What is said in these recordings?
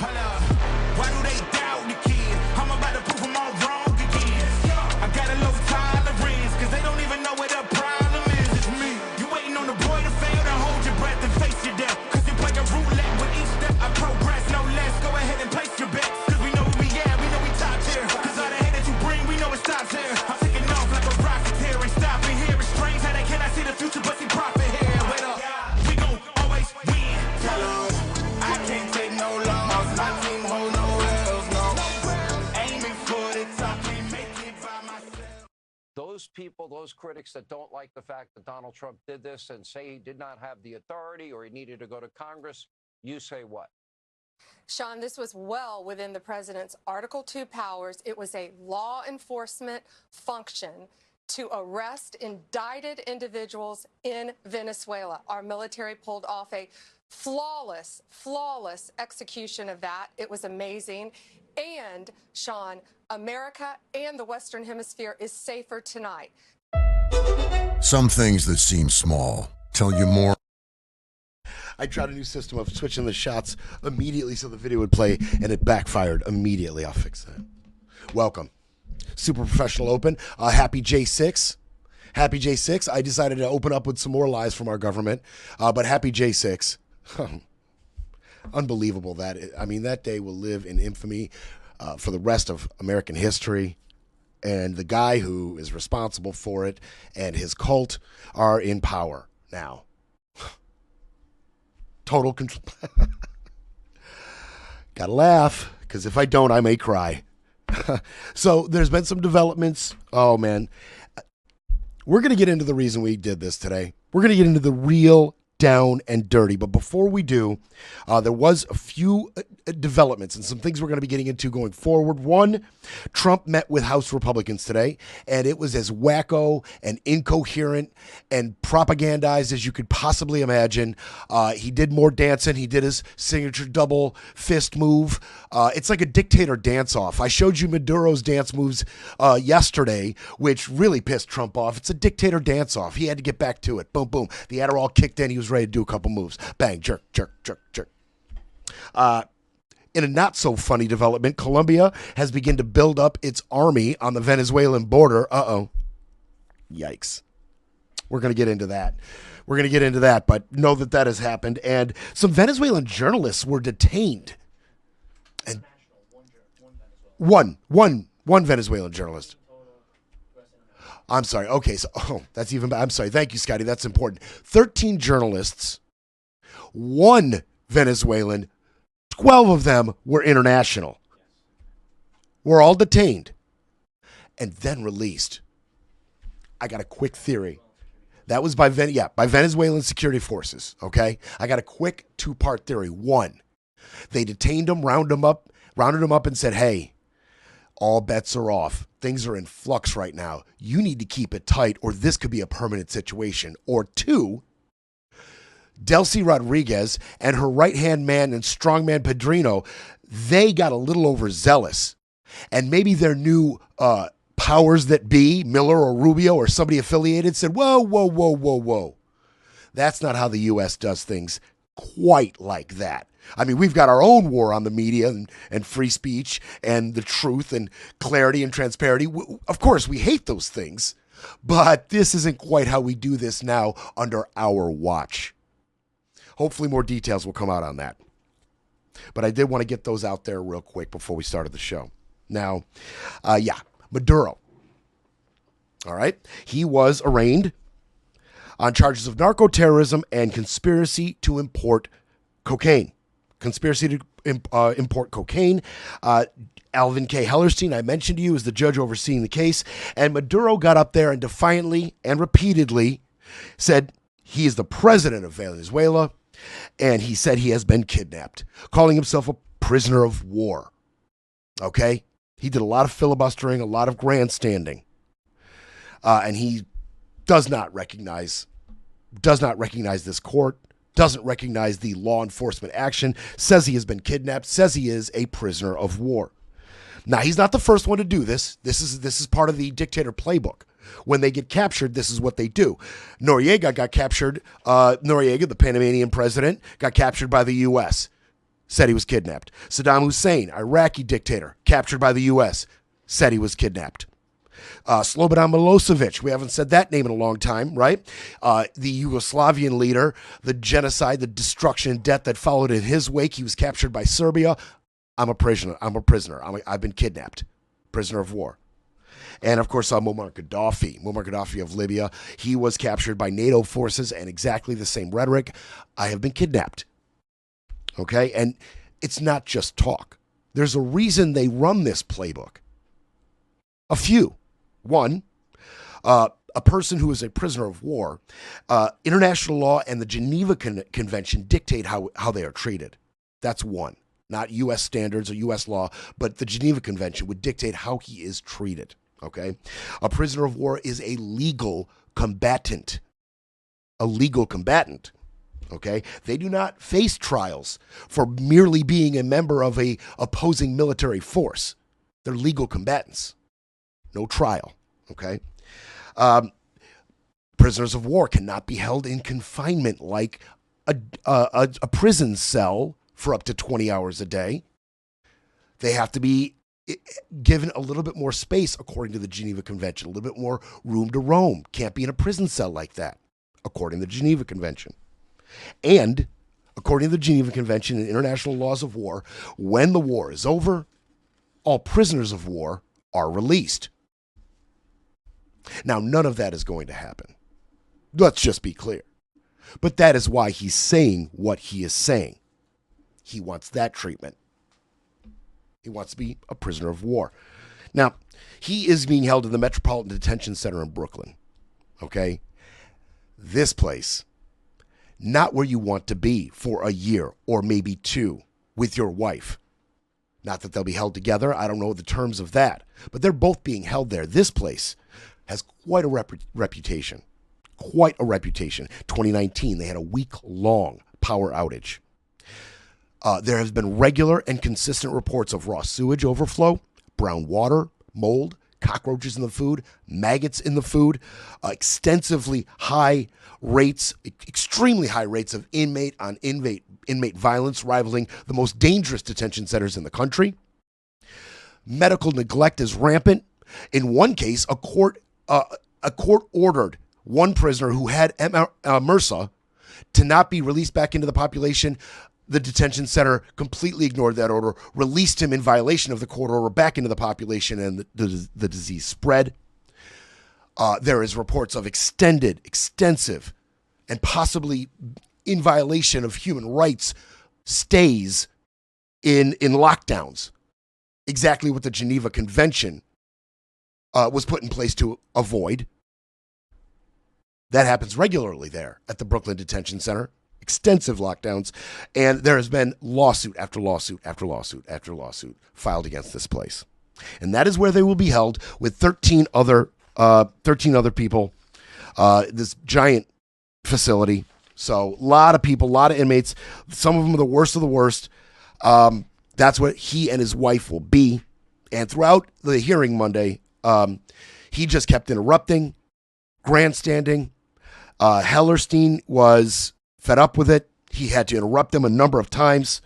Hello. Why do they doubt the kid? I'm about to prove them all wrong again. I got a low tolerance, cause they don't even know what the problem is. It's me. You waiting on the boy to fail, then hold your breath and face your death. Cause you play a roulette with each step. I progress, no less. Go ahead and place your bets. Cause we know who we at, we know we top tier. Cause all the hate that you bring, we know it stops here. I'm taking off like a rocket here and stopping here. It's strange how they cannot see the future, but see profit here. Wait up, we gon' always win. Hello, I can't take no loss. My team hold no L's, no. Aiming for the top, can't make it by myself. Those people, those critics that don't like the fact that Donald Trump did this and say he did not have the authority or he needed to go to Congress, you say what? Sean, this was well within the president's Article 2 powers. It was a law enforcement function to arrest indicted individuals in Venezuela. Our military pulled off a flawless execution of that. It was amazing. And, Sean, America and the Western Hemisphere is safer tonight. Some things that seem small tell you more. I tried a new system of switching the shots immediately so the video would play, and it backfired immediately. I'll fix that. Welcome. Super Professional Open. Happy J6. Happy J6. I decided to open up with some more lies from our government, but happy J6. Unbelievable that. I mean, that day will live in infamy for the rest of American history. And the guy who is responsible for it and his cult are in power now. Total control. Gotta laugh, because if I don't, I may cry. So there's been some developments. Oh, man. We're going to get into the reason we did this today. We're going to get into the real down and dirty. But before we do, there was a few developments and some things we're going to be getting into going forward. One, Trump met with House Republicans today, and it was as wacko and incoherent and propagandized as you could possibly imagine. He did more dancing. He did his signature double fist move. It's like a dictator dance-off. I showed you Maduro's dance moves yesterday, which really pissed Trump off. It's a dictator dance-off. He had to get back to it. Boom, boom. The Adderall kicked in. He was ready to do a couple moves. Bang, jerk, jerk, jerk, jerk. In a not-so-funny development, Colombia has begun to build up its army on the Venezuelan border. Uh-oh. Yikes. We're going to get into that. We're going to get into that, but know that that has happened. And some Venezuelan journalists were detained. And one Venezuelan journalist. I'm sorry. Okay, so that's even better. I'm sorry. Thank you, Scotty. That's important. 13 journalists, one Venezuelan, 12 of them were international. Were all detained and then released. I got a quick theory. That was by Venezuelan security forces, okay? I got a quick two-part theory. One, they detained them, rounded them up and said, "Hey, all bets are off. Things are in flux right now. You need to keep it tight or this could be a permanent situation." Or two, Delcy Rodriguez and her right-hand man and strongman Pedrino, they got a little overzealous. And maybe their new powers that be, Miller or Rubio or somebody affiliated, said, whoa. That's not how the U.S. does things quite like that. I mean, we've got our own war on the media and free speech and the truth and clarity and transparency. Of course, we hate those things, but this isn't quite how we do this now under our watch. Hopefully more details will come out on that. But I did want to get those out there real quick before we started the show. Now, Maduro. All right. He was arraigned on charges of narco-terrorism and conspiracy to import cocaine. Alvin K. Hellerstein, I mentioned to you, is the judge overseeing the case. And Maduro got up there and defiantly and repeatedly said he is the president of Venezuela. And he said he has been kidnapped, calling himself a prisoner of war. Okay? He did a lot of filibustering, a lot of grandstanding. And he does not recognize this court, doesn't recognize the law enforcement action, says he has been kidnapped, says he is a prisoner of war. Now, he's not the first one to do this. This is part of the dictator playbook. When they get captured, this is what they do. Noriega got captured. Noriega, the Panamanian president, got captured by the U.S. said he was kidnapped. Saddam Hussein, Iraqi dictator, captured by the U.S., said he was kidnapped. Slobodan Milosevic, we haven't said that name in a long time, right? The Yugoslavian leader, the genocide, the destruction and death that followed in his wake. He was captured by Serbia. I'm a prisoner. I've been kidnapped. Prisoner of war. And, of course, Muammar Gaddafi of Libya. He was captured by NATO forces, and exactly the same rhetoric. I have been kidnapped. Okay? And it's not just talk. There's a reason they run this playbook. A few. One, a person who is a prisoner of war, international law and the Geneva Convention dictate how they are treated. That's one. Not U.S. standards or U.S. law, but the Geneva Convention would dictate how he is treated. Okay? A prisoner of war is a legal combatant. A legal combatant. Okay? They do not face trials for merely being a member of a opposing military force. They're legal combatants. No trial, okay? Prisoners of war cannot be held in confinement like a prison cell for up to 20 hours a day. They have to be given a little bit more space according to the Geneva Convention, a little bit more room to roam. Can't be in a prison cell like that, according to the Geneva Convention. And according to the Geneva Convention and international laws of war, when the war is over, all prisoners of war are released. Now, none of that is going to happen. Let's just be clear. But that is why he's saying what he is saying. He wants that treatment. He wants to be a prisoner of war. Now, he is being held in the Metropolitan Detention Center in Brooklyn. Okay? This place, not where you want to be for a year or maybe two with your wife. Not that they'll be held together. I don't know the terms of that. But they're both being held there. This place has quite a reputation. Quite a reputation. 2019, they had a week-long power outage. There has been regular and consistent reports of raw sewage overflow, brown water, mold, cockroaches in the food, maggots in the food, extensively high rates, extremely high rates of inmate violence, rivaling the most dangerous detention centers in the country. Medical neglect is rampant. In one case, a court ordered one prisoner who had MRSA to not be released back into the population. The detention center completely ignored that order, released him in violation of the court order back into the population, and the disease spread. There is reports of extensive, and possibly in violation of human rights stays in lockdowns. Exactly what the Geneva Convention was put in place to avoid. That happens regularly there at the Brooklyn Detention Center. Extensive lockdowns. And there has been lawsuit after lawsuit after lawsuit after lawsuit filed against this place. And that is where they will be held with 13 other people. This giant facility. So a lot of people, a lot of inmates. Some of them are the worst of the worst. That's what he and his wife will be. And throughout the hearing Monday, he just kept interrupting, grandstanding. Hellerstein was fed up with it. He had to interrupt them a number of times.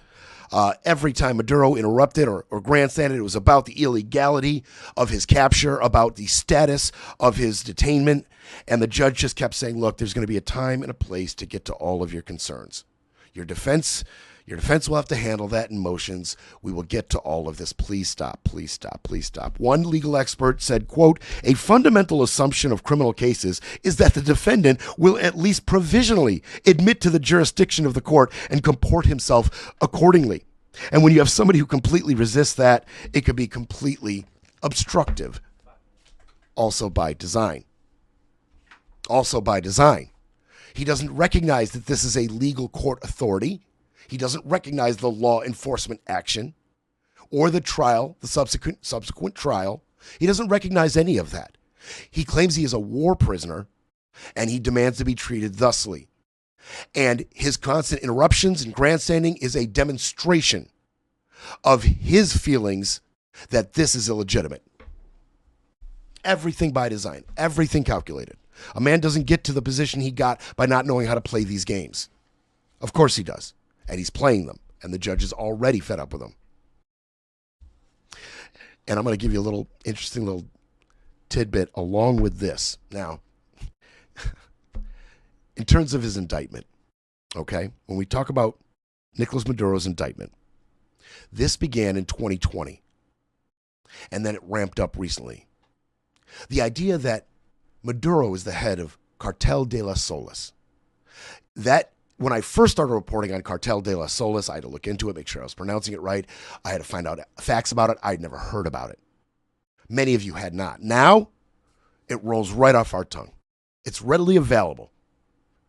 Every time Maduro interrupted or grandstanded, it was about the illegality of his capture, about the status of his detainment. And the judge just kept saying, look, there's going to be a time and a place to get to all of your concerns. Your defense will have to handle that in motions. We will get to all of this. Please stop, please stop, please stop. One legal expert said, quote, a fundamental assumption of criminal cases is that the defendant will at least provisionally admit to the jurisdiction of the court and comport himself accordingly. And when you have somebody who completely resists that, it could be completely obstructive. Also by design. He doesn't recognize that this is a legal court authority. He doesn't recognize the law enforcement action or the trial, the subsequent trial. He doesn't recognize any of that. He claims he is a war prisoner, and he demands to be treated thusly. And his constant interruptions and grandstanding is a demonstration of his feelings that this is illegitimate. Everything by design, everything calculated. A man doesn't get to the position he got by not knowing how to play these games. Of course he does. And he's playing them. and the judge is already fed up with him. And I'm going to give you a little interesting little tidbit along with this. Now, in terms of his indictment, okay, when we talk about Nicolas Maduro's indictment, this began in 2020, and then it ramped up recently. The idea that Maduro is the head of Cartel de las Solas, that when I first started reporting on Cartel de las Solas, I had to look into it, make sure I was pronouncing it right. I had to find out facts about it. I'd never heard about it. Many of you had not. Now, it rolls right off our tongue. It's readily available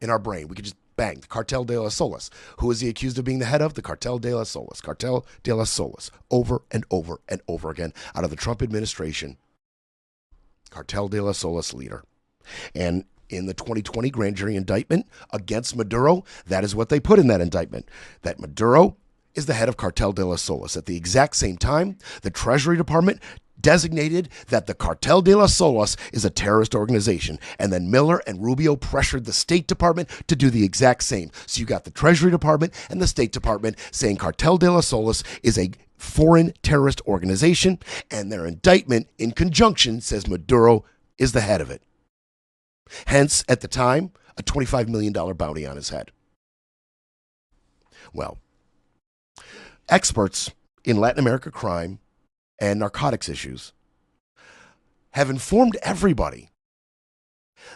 in our brain. We could just bang, the Cartel de las Solas. Who is he accused of being the head of? The Cartel de las Solas. Cartel de las Solas. Over and over and over again out of the Trump administration. Cartel de las Solas leader. And in the 2020 grand jury indictment against Maduro, that is what they put in that indictment, that Maduro is the head of Cartel de las Solas. At the exact same time, the Treasury Department designated that the Cartel de las Solas is a terrorist organization. And then Miller and Rubio pressured the State Department to do the exact same. So you got the Treasury Department and the State Department saying Cartel de las Solas is a foreign terrorist organization, and their indictment in conjunction says Maduro is the head of it. Hence, at the time, a $25 million bounty on his head. Well, experts in Latin America crime and narcotics issues have informed everybody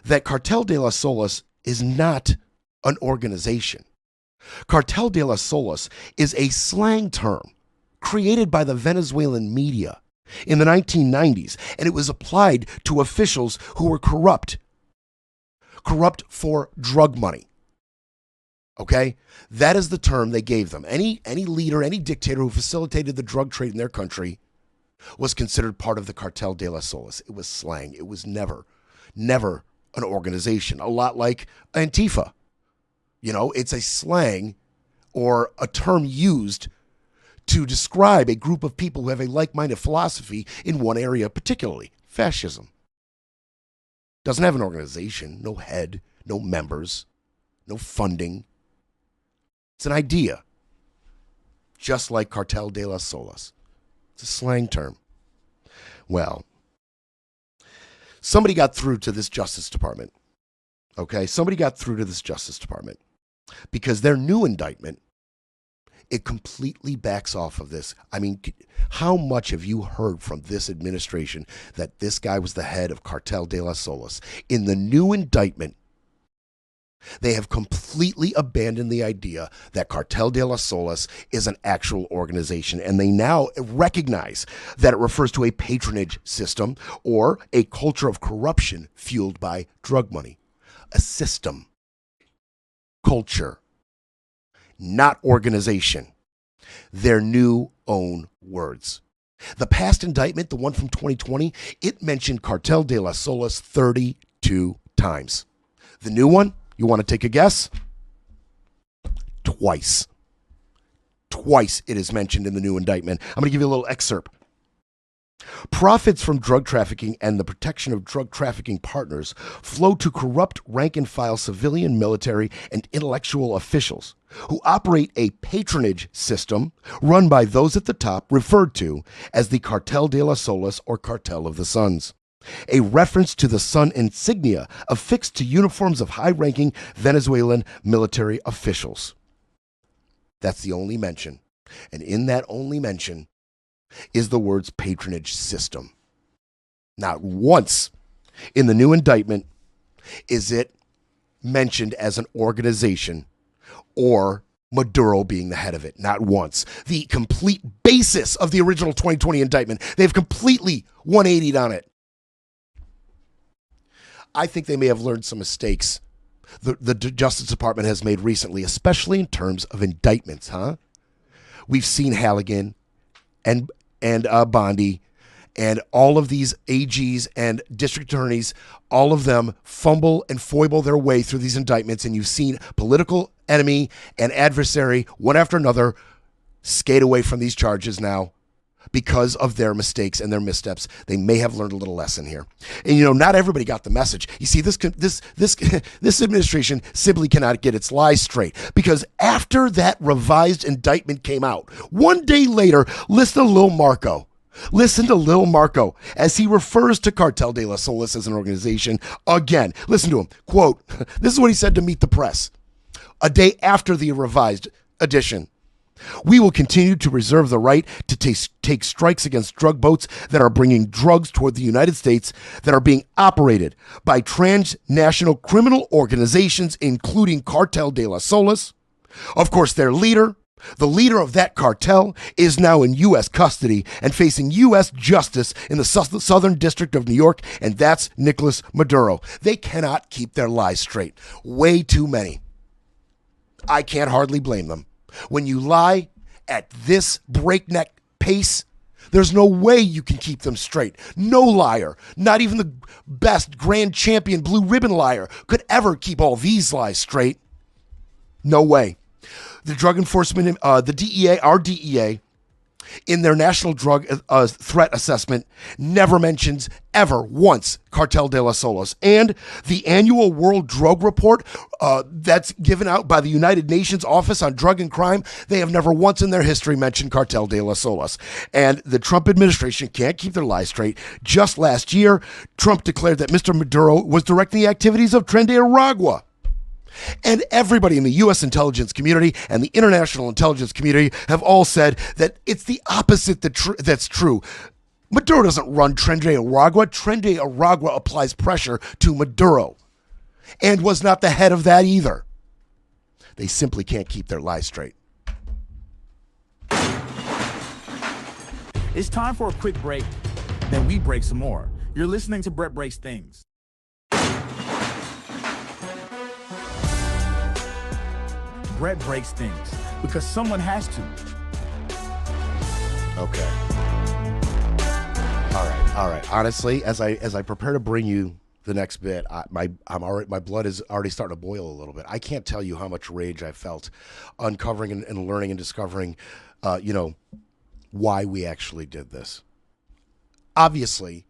that Cartel de las Solas is not an organization. Cartel de las Solas is a slang term created by the Venezuelan media in the 1990s, and it was applied to officials who were corrupt for drug money. Okay? That is the term they gave them. Any leader, any dictator who facilitated the drug trade in their country was considered part of the Cartel de las Solas. It was slang. It was never an organization. A lot like Antifa. You know, it's a slang or a term used to describe a group of people who have a like-minded philosophy in one area particularly, fascism. Doesn't have an organization, no head, no members, no funding. It's an idea, just like Cartel de las Solas. It's a slang term. Well, somebody got through to this Justice Department, okay? Somebody got through to this Justice Department because their new indictment, it completely backs off of this. I mean, how much have you heard from this administration that this guy was the head of Cartel de las Solas? In the new indictment, they have completely abandoned the idea that Cartel de las Solas is an actual organization, and they now recognize that it refers to a patronage system or a culture of corruption fueled by drug money. A system. Culture. Not organization. Their new own words. The past indictment, the one from 2020, it mentioned Cartel de las Solas 32 times. The new one, you want to take a guess? Twice. Twice it is mentioned in the new indictment. I'm going to give you a little excerpt. Profits from drug trafficking and the protection of drug trafficking partners flow to corrupt rank-and-file civilian, military, and intellectual officials who operate a patronage system run by those at the top referred to as the Cartel de las Solas or Cartel of the Suns, a reference to the sun insignia affixed to uniforms of high-ranking Venezuelan military officials. That's the only mention. And in that only mention is the words patronage system. Not once in the new indictment is it mentioned as an organization or Maduro being the head of it. Not once. The complete basis of the original 2020 indictment, they've completely 180'd on it. I think they may have learned some mistakes the Justice Department has made recently, especially in terms of indictments, huh? We've seen Halligan and Bondi and all of these AGs and district attorneys, all of them fumble and foible their way through these indictments, and you've seen political enemy and adversary, one after another, skate away from these charges now because of their mistakes and their missteps. They may have learned a little lesson here. And, you know, not everybody got the message. You see, this administration simply cannot get its lies straight, because after that revised indictment came out, one day later, listen to Lil Marco. Listen to Lil Marco as he refers to Cartel de las Solas as an organization again. Listen to him. Quote, this is what he said to Meet the Press a day after the revised edition. We will continue to reserve the right to take strikes against drug boats that are bringing drugs toward the United States that are being operated by transnational criminal organizations, including Cartel de las Solas. Of course, their leader, the leader of that cartel, is now in U.S. custody and facing U.S. justice in the Southern District of New York, and that's Nicolas Maduro. They cannot keep their lies straight. Way too many. I can't hardly blame them. When you lie at this breakneck pace, there's no way you can keep them straight. No liar, not even the best grand champion blue ribbon liar, could ever keep all these lies straight. No way. The drug enforcement, the DEA, our DEA, in their national drug threat assessment, never mentions ever once Cartel de las Solas. And the annual World Drug Report that's given out by the United Nations Office on Drug and Crime, they have never once in their history mentioned Cartel de las Solas. And the Trump administration can't keep their lies straight. Just last year, Trump declared that Mr. Maduro was directing the activities of Tren de Aragua. And everybody in the U.S. intelligence community and the international intelligence community have all said that it's the opposite that's true. Maduro doesn't run Tren de Aragua. Tren de Aragua applies pressure to Maduro and was not the head of that either. They simply can't keep their lies straight. It's time for a quick break. Then we break some more. You're listening to Brett Breaks Things. Brett breaks things because someone has to. Okay. All right. Honestly, as I prepare to bring you the next bit, my blood is already starting to boil a little bit. I can't tell you how much rage I felt uncovering and learning and discovering, why we actually did this. Obviously,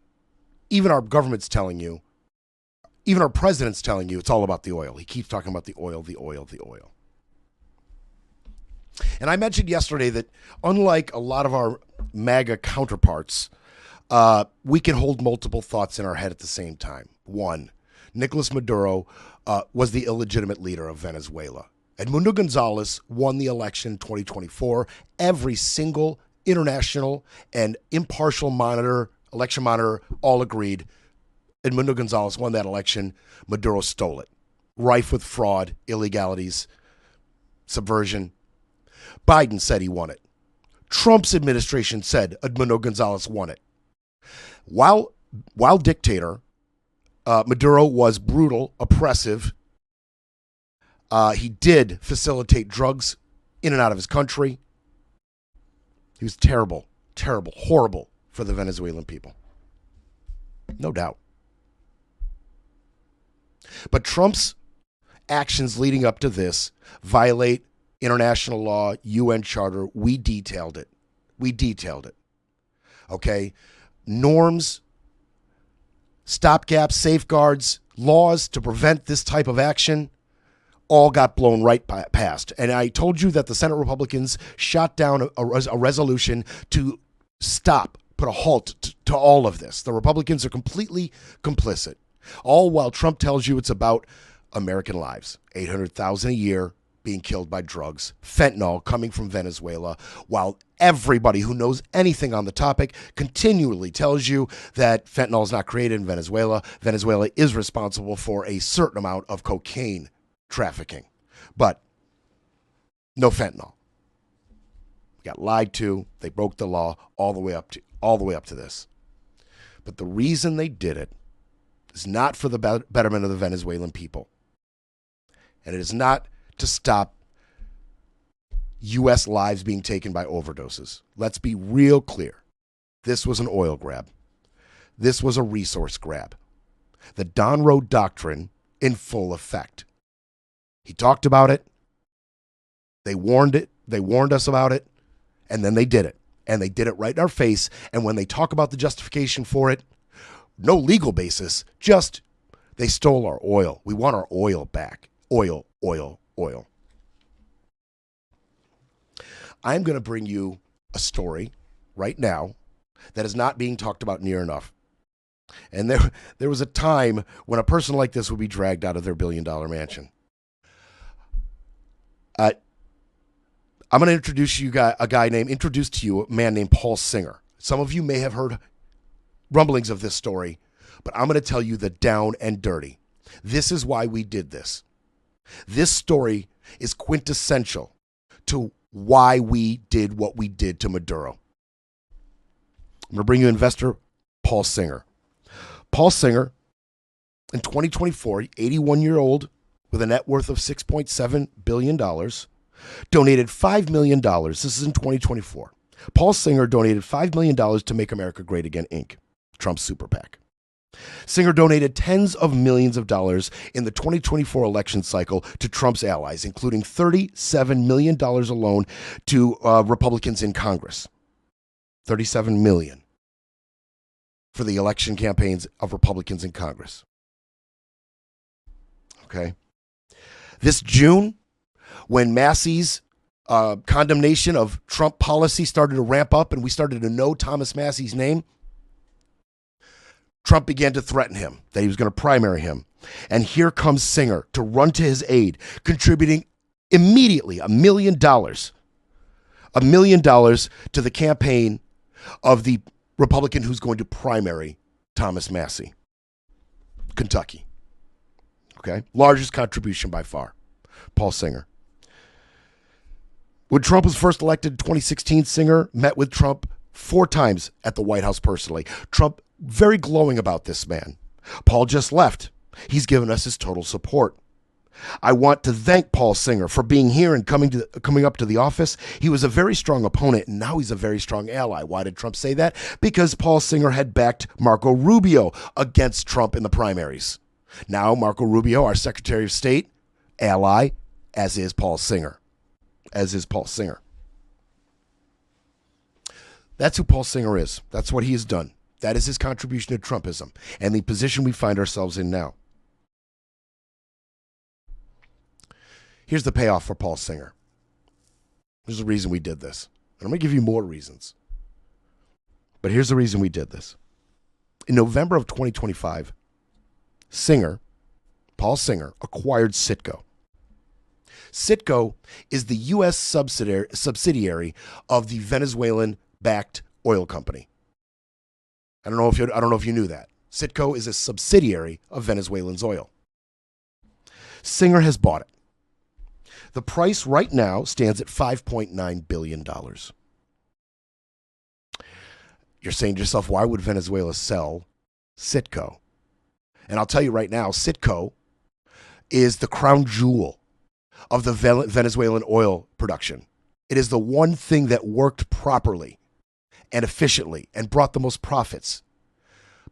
even our government's telling you, even our president's telling you, it's all about the oil. He keeps talking about the oil, the oil, the oil. And I mentioned yesterday that unlike a lot of our MAGA counterparts, we can hold multiple thoughts in our head at the same time. One, Nicolas Maduro was the illegitimate leader of Venezuela. Edmundo Gonzalez won the election in 2024. Every single international and impartial election monitor, all agreed Edmundo Gonzalez won that election. Maduro stole it. Rife with fraud, illegalities, subversion. Biden said he won it. Trump's administration said Edmundo Gonzalez won it. While dictator, Maduro was brutal, oppressive. He did facilitate drugs in and out of his country. He was terrible, horrible for the Venezuelan people. No doubt. But Trump's actions leading up to this violate international law, UN charter. We detailed it. Okay? Norms, stopgaps, safeguards, laws to prevent this type of action all got blown right past. And I told you that the Senate Republicans shot down a resolution to stop, put a halt to all of this. The Republicans are completely complicit. All while Trump tells you it's about American lives. 800,000 a year being killed by drugs, fentanyl coming from Venezuela, while everybody who knows anything on the topic continually tells you that fentanyl is not created in Venezuela. Venezuela is responsible for a certain amount of cocaine trafficking, but no fentanyl. We got lied to. They broke the law all the way up to this. But the reason they did it is not for the betterment of the Venezuelan people. And it is not to stop U.S. lives being taken by overdoses. Let's be real clear. This was an oil grab. This was a resource grab. The Don Road Doctrine in full effect. He talked about it. They warned us about it. And then they did it. And they did it right in our face. And when they talk about the justification for it, no legal basis, just they stole our oil. We want our oil back. Oil, oil, oil. I'm going to bring you a story right now that is not being talked about near enough. And there was a time when a person like this would be dragged out of their billion-dollar mansion. I'm going to introduce a man named Paul Singer. Some of you may have heard rumblings of this story, but I'm going to tell you the down and dirty. This is why we did this. This story is quintessential to why we did what we did to Maduro. I'm going to bring you investor Paul Singer. Paul Singer, in 2024, 81-year-old with a net worth of $6.7 billion, donated $5 million. This is in 2024. Paul Singer donated $5 million to Make America Great Again, Inc., Trump's super PAC. Singer donated tens of millions of dollars in the 2024 election cycle to Trump's allies, including $37 million alone to Republicans in Congress. $37 million for the election campaigns of Republicans in Congress. Okay. This June, when Massey's condemnation of Trump policy started to ramp up and we started to know Thomas Massey's name, Trump began to threaten him that he was going to primary him. And here comes Singer to run to his aid, contributing immediately $1 million. $1 million to the campaign of the Republican who's going to primary Thomas Massey. Kentucky. Okay? Largest contribution by far. Paul Singer. When Trump was first elected in 2016, Singer met with Trump 4 times at the White House personally. Trump very glowing about this man. Paul just left. He's given us his total support. I want to thank Paul Singer for being here and coming up to the office. He was a very strong opponent, and now he's a very strong ally. Why did Trump say that? Because Paul Singer had backed Marco Rubio against Trump in the primaries. Now Marco Rubio, our Secretary of State, ally, as is Paul Singer. As is Paul Singer. That's who Paul Singer is. That's what he has done. That is his contribution to Trumpism and the position we find ourselves in now. Here's the payoff for Paul Singer. There's a reason we did this. And I'm going to give you more reasons. But here's the reason we did this. In November of 2025, Paul Singer, acquired Citgo. Citgo is the U.S. subsidiary of the Venezuelan-backed oil company. I don't know if you knew that. Citgo is a subsidiary of Venezuelan's oil. Singer has bought it. The price right now stands at $5.9 billion. You're saying to yourself, why would Venezuela sell Citgo? And I'll tell you right now, Citgo is the crown jewel of the Venezuelan oil production. It is the one thing that worked properly and efficiently and brought the most profits.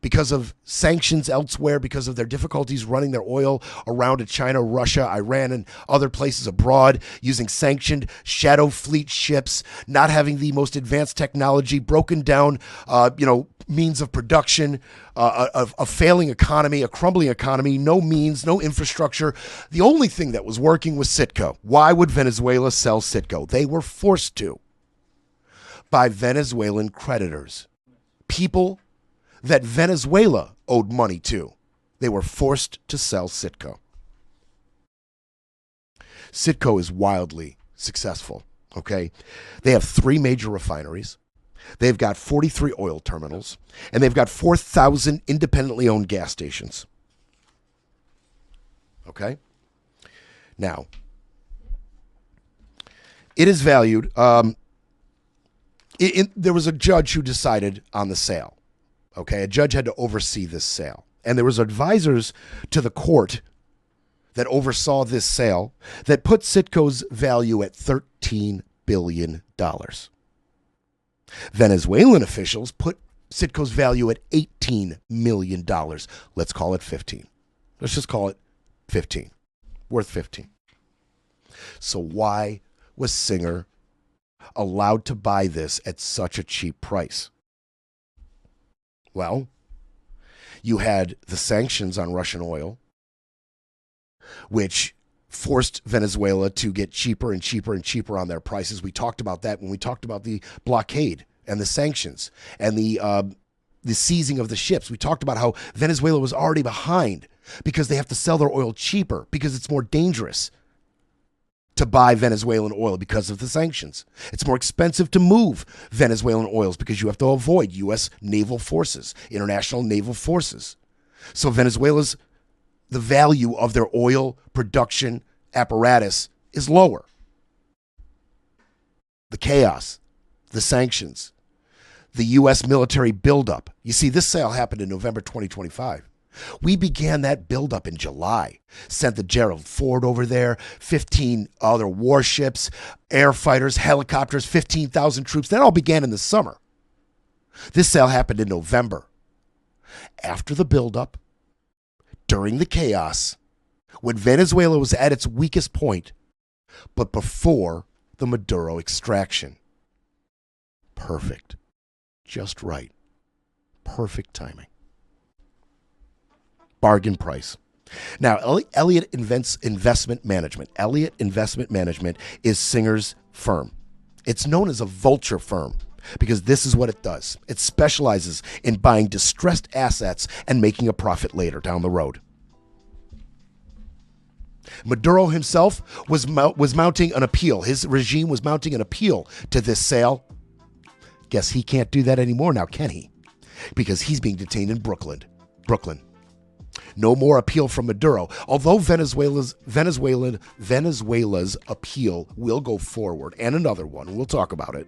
Because of sanctions elsewhere, because of their difficulties running their oil around to China, Russia, Iran, and other places abroad, using sanctioned shadow fleet ships, not having the most advanced technology, broken down, means of production, a failing economy, a crumbling economy, no means, no infrastructure. The only thing that was working was Citgo. Why would Venezuela sell Citgo? They were forced to by Venezuelan creditors, people that Venezuela owed money to. They were forced to sell Citgo. Citgo is wildly successful, okay? They have 3 major refineries. They've got 43 oil terminals, and they've got 4,000 independently owned gas stations. Okay? Now, it is valued. There was a judge who decided on the sale. Okay, a judge had to oversee this sale. And there was advisors to the court that oversaw this sale that put Citgo's value at $13 billion. Venezuelan officials put Citgo's value at $18 million. Let's call it 15. Let's just call it 15. Worth 15. So why was Singer allowed to buy this at such a cheap price? Well, you had the sanctions on Russian oil, which forced Venezuela to get cheaper and cheaper and cheaper on their prices. We talked about that when we talked about the blockade and the sanctions and the seizing of the ships. We talked about how Venezuela was already behind because they have to sell their oil cheaper because it's more dangerous to buy Venezuelan oil because of the sanctions. It's more expensive to move Venezuelan oils because you have to avoid U.S. naval forces, international naval forces. So the value of their oil production apparatus is lower. The chaos, the sanctions, the U.S. military buildup. You see, this sale happened in November 2025. We began that buildup in July. Sent the Gerald Ford over there, 15 other warships, air fighters, helicopters, 15,000 troops. That all began in the summer. This sale happened in November. After the buildup, during the chaos, when Venezuela was at its weakest point, but before the Maduro extraction. Perfect. Just right. Perfect timing. Bargain price. Now, Elliott Investment Management. Elliott Investment Management is Singer's firm. It's known as a vulture firm because this is what it does. It specializes in buying distressed assets and making a profit later down the road. Maduro himself was mounting an appeal. His regime was mounting an appeal to this sale. Guess he can't do that anymore now, can he? Because he's being detained in Brooklyn. No more appeal from Maduro. Although Venezuela's appeal will go forward, and another one, we'll talk about it.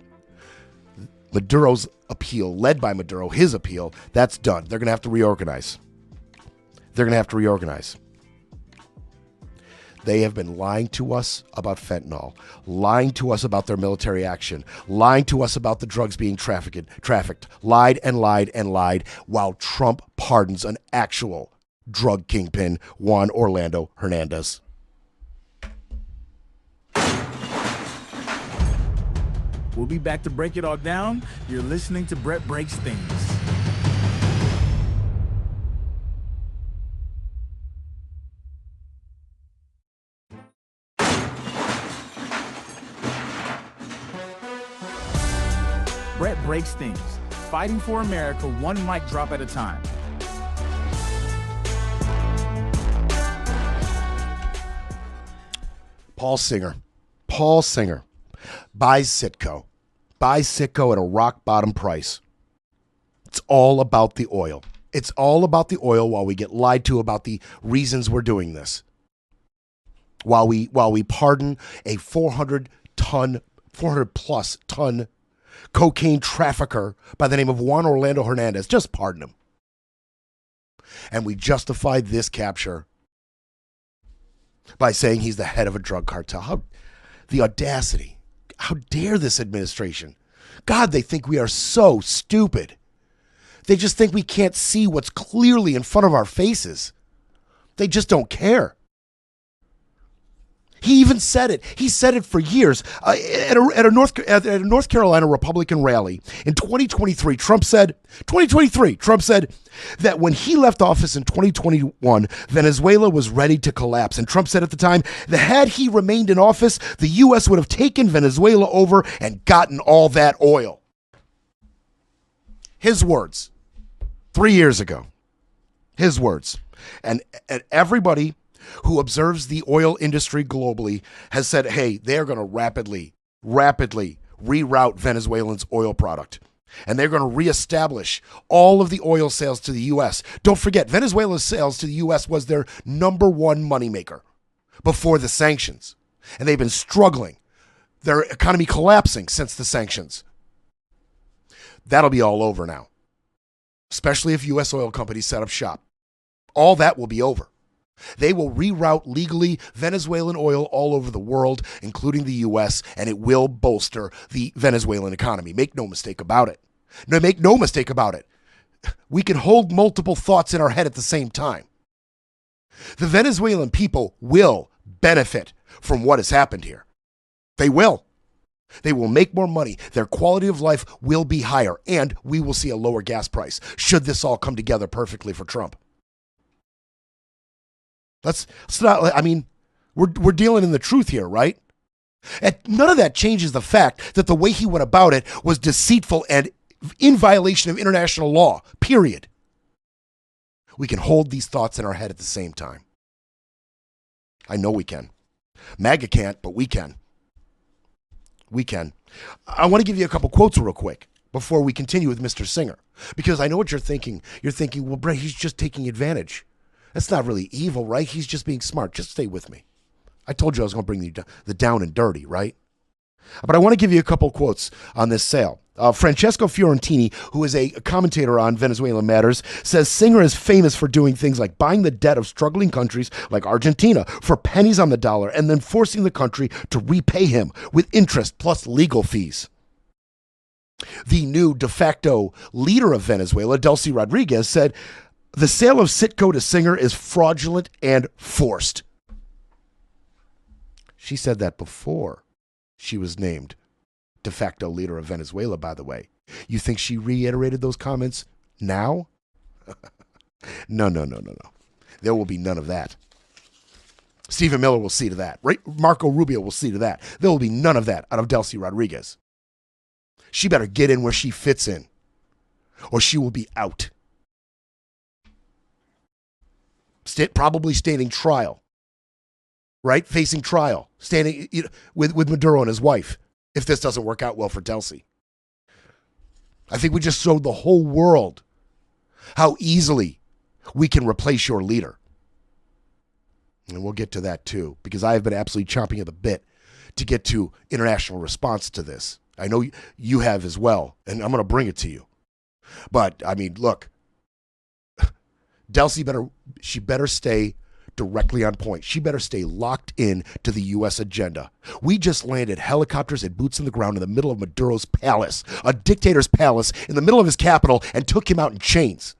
Maduro's appeal, led by Maduro, his appeal, that's done. They're going to have to reorganize. They have been lying to us about fentanyl, lying to us about their military action, lying to us about the drugs being trafficked, lied and lied and lied, while Trump pardons an actual drug kingpin, Juan Orlando Hernandez. We'll be back to break it all down. You're listening to Brett Breaks Things. Brett Breaks Things. Fighting for America, one mic drop at a time. Paul Singer buys Citgo at a rock bottom price. It's all about the oil. It's all about the oil while we get lied to about the reasons we're doing this. While we pardon a 400 plus ton cocaine trafficker by the name of Juan Orlando Hernandez. Just pardon him. And we justified this capture by saying he's the head of a drug cartel. The audacity. How dare this administration? God, they think we are so stupid. They just think we can't see what's clearly in front of our faces. They just don't care. He even said it. He said it for years. At a North Carolina Republican rally in 2023, Trump said that when he left office in 2021, Venezuela was ready to collapse. And Trump said at the time that had he remained in office, the U.S. would have taken Venezuela over and gotten all that oil. His words, 3 years ago. His words. And everybody who observes the oil industry globally has said, hey, they're going to rapidly reroute Venezuelans' oil product. And they're going to reestablish all of the oil sales to the U.S. Don't forget, Venezuela's sales to the U.S. was their number one moneymaker before the sanctions. And they've been struggling. Their economy collapsing since the sanctions. That'll be all over now, especially if U.S. oil companies set up shop. All that will be over. They will reroute legally Venezuelan oil all over the world, including the U.S., and it will bolster the Venezuelan economy. Make no mistake about it. No, make no mistake about it. We can hold multiple thoughts in our head at the same time. The Venezuelan people will benefit from what has happened here. They will. They will make more money. Their quality of life will be higher, and we will see a lower gas price should this all come together perfectly for Trump. Let's not, I mean, we're dealing in the truth here, right? And none of that changes the fact that the way he went about it was deceitful and in violation of international law, period. We can hold these thoughts in our head at the same time. I know we can. MAGA can't, but we can. We can. I want to give you a couple quotes real quick before we continue with Mr. Singer, because I know what you're thinking. You're thinking, well, Brett, he's just taking advantage. That's not really evil, right? He's just being smart. Just stay with me. I told you I was going to bring you the down and dirty, right? But I want to give you a couple quotes on this sale. Francesco Fiorentini, who is a commentator on Venezuelan matters, says Singer is famous for doing things like buying the debt of struggling countries like Argentina for pennies on the dollar and then forcing the country to repay him with interest plus legal fees. The new de facto leader of Venezuela, Delcy Rodriguez, said the sale of Citgo to Singer is fraudulent and forced. She said that before she was named de facto leader of Venezuela, by the way. You think she reiterated those comments now? No. There will be none of that. Stephen Miller will see to that. Right? Marco Rubio will see to that. There will be none of that out of Delcy Rodriguez. She better get in where she fits in, or she will be out. Probably standing trial. Right? Facing trial. Standing with Maduro and his wife, if this doesn't work out well for Delcy. I think we just showed the whole world how easily we can replace your leader. And we'll get to that too, because I have been absolutely chomping at the bit to get to international response to this. I know you have as well, and I'm going to bring it to you. But, I mean, look, Delcy better stay directly on point. She better stay locked in to the U.S. agenda. We just landed helicopters and boots in the ground in the middle of Maduro's palace, a dictator's palace in the middle of his capital, and took him out in chains.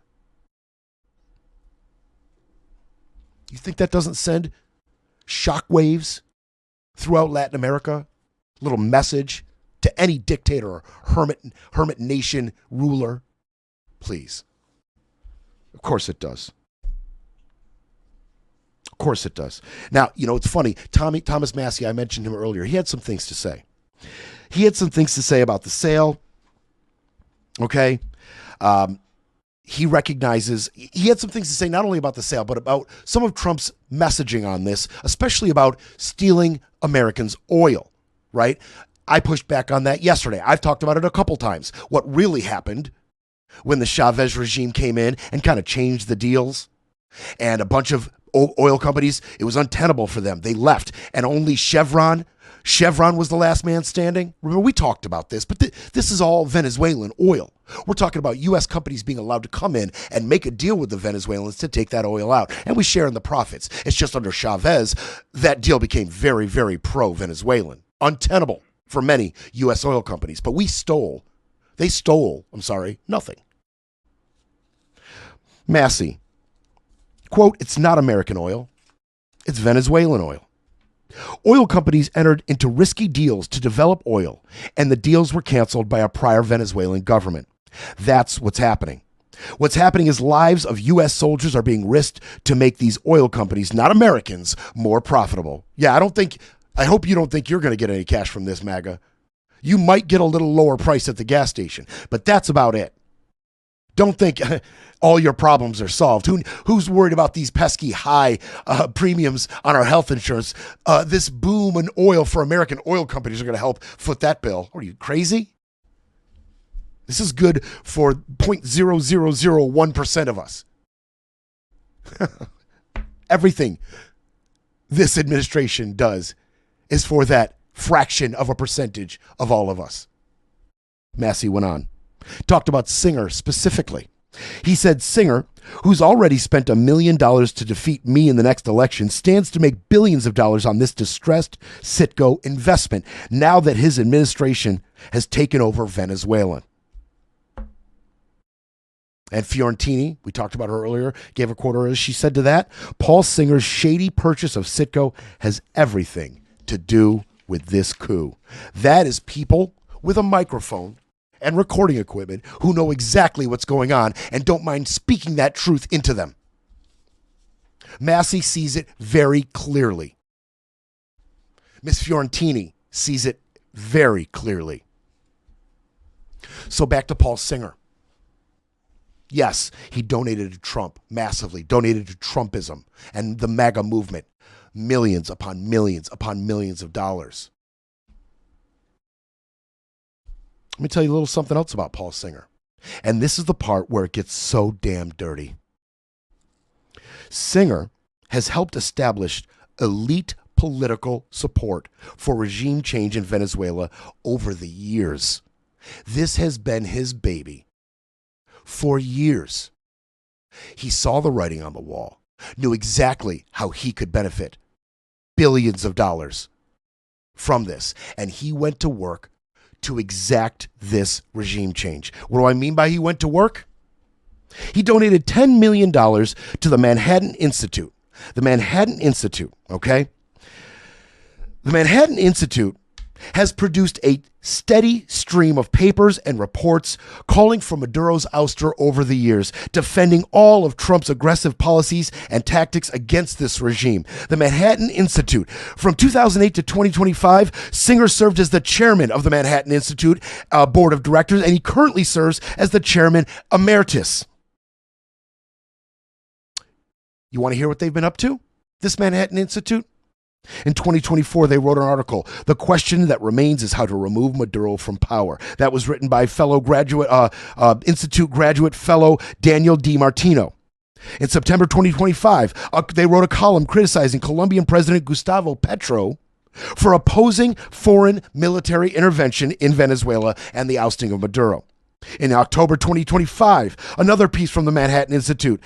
You think that doesn't send shockwaves throughout Latin America? A little message to any dictator or hermit nation ruler? Please. Of course it does. Of course it does. Now, you know, it's funny. Thomas Massey, I mentioned him earlier. He had some things to say. He had some things to say about the sale. Okay. He recognizes, he had some things to say not only about the sale, but about some of Trump's messaging on this, especially about stealing Americans' oil, right? I pushed back on that yesterday. I've talked about it a couple times. What really happened when the Chavez regime came in and kind of changed the deals, and a bunch of oil companies, it was untenable for them. They left, and only Chevron was the last man standing. Remember, we talked about this, but this is all Venezuelan oil. We're talking about U.S. companies being allowed to come in and make a deal with the Venezuelans to take that oil out, and we share in the profits. It's just under Chavez, that deal became very, very pro-Venezuelan. Untenable for many U.S. oil companies, but they stole, nothing. Massey, quote, it's not American oil. It's Venezuelan oil. Oil companies entered into risky deals to develop oil, and the deals were canceled by a prior Venezuelan government. That's what's happening. What's happening is lives of U.S. soldiers are being risked to make these oil companies, not Americans, more profitable. Yeah, I hope you don't think you're going to get any cash from this, MAGA. You might get a little lower price at the gas station, but that's about it. Don't think all your problems are solved. Who's worried about these pesky high premiums on our health insurance? This boom in oil for American oil companies are going to help foot that bill. Are you crazy? This is good for 0.0001% of us. Everything this administration does is for that fraction of a percentage of all of us. Massey went on. Talked about Singer specifically. He said Singer, who's already spent $1 million to defeat me in the next election, stands to make billions of dollars on this distressed Citgo investment now that his administration has taken over Venezuela. And Fiorentini, we talked about her earlier, gave a quote earlier. She said to that, Paul Singer's shady purchase of Citgo has everything to do with this coup. That is people with a microphone and recording equipment who know exactly what's going on and don't mind speaking that truth into them. Massey sees it very clearly. Miss Fiorentini sees it very clearly. So back to Paul Singer. Yes, he donated to Trump massively, donated to Trumpism and the MAGA movement, millions upon millions upon millions of dollars. Let me tell you a little something else about Paul Singer. And this is the part where it gets so damn dirty. Singer has helped establish elite political support for regime change in Venezuela over the years. This has been his baby for years. He saw the writing on the wall, knew exactly how he could benefit billions of dollars from this, and he went to work to exact this regime change. What do I mean by he went to work? He donated $10 million to the Manhattan Institute. The Manhattan Institute, okay? The Manhattan Institute has produced a steady stream of papers and reports calling for Maduro's ouster over the years, defending all of Trump's aggressive policies and tactics against this regime. The Manhattan Institute. From 2008 to 2025, Singer served as the chairman of the Manhattan Institute board of directors, and he currently serves as the chairman emeritus. You want to hear what they've been up to? This Manhattan Institute? In 2024, they wrote an article, "The Question That Remains is How to Remove Maduro from Power." That was written by fellow graduate, Institute graduate fellow Daniel DiMartino. In September 2025, they wrote a column criticizing Colombian President Gustavo Petro for opposing foreign military intervention in Venezuela and the ousting of Maduro. In October 2025, another piece from the Manhattan Institute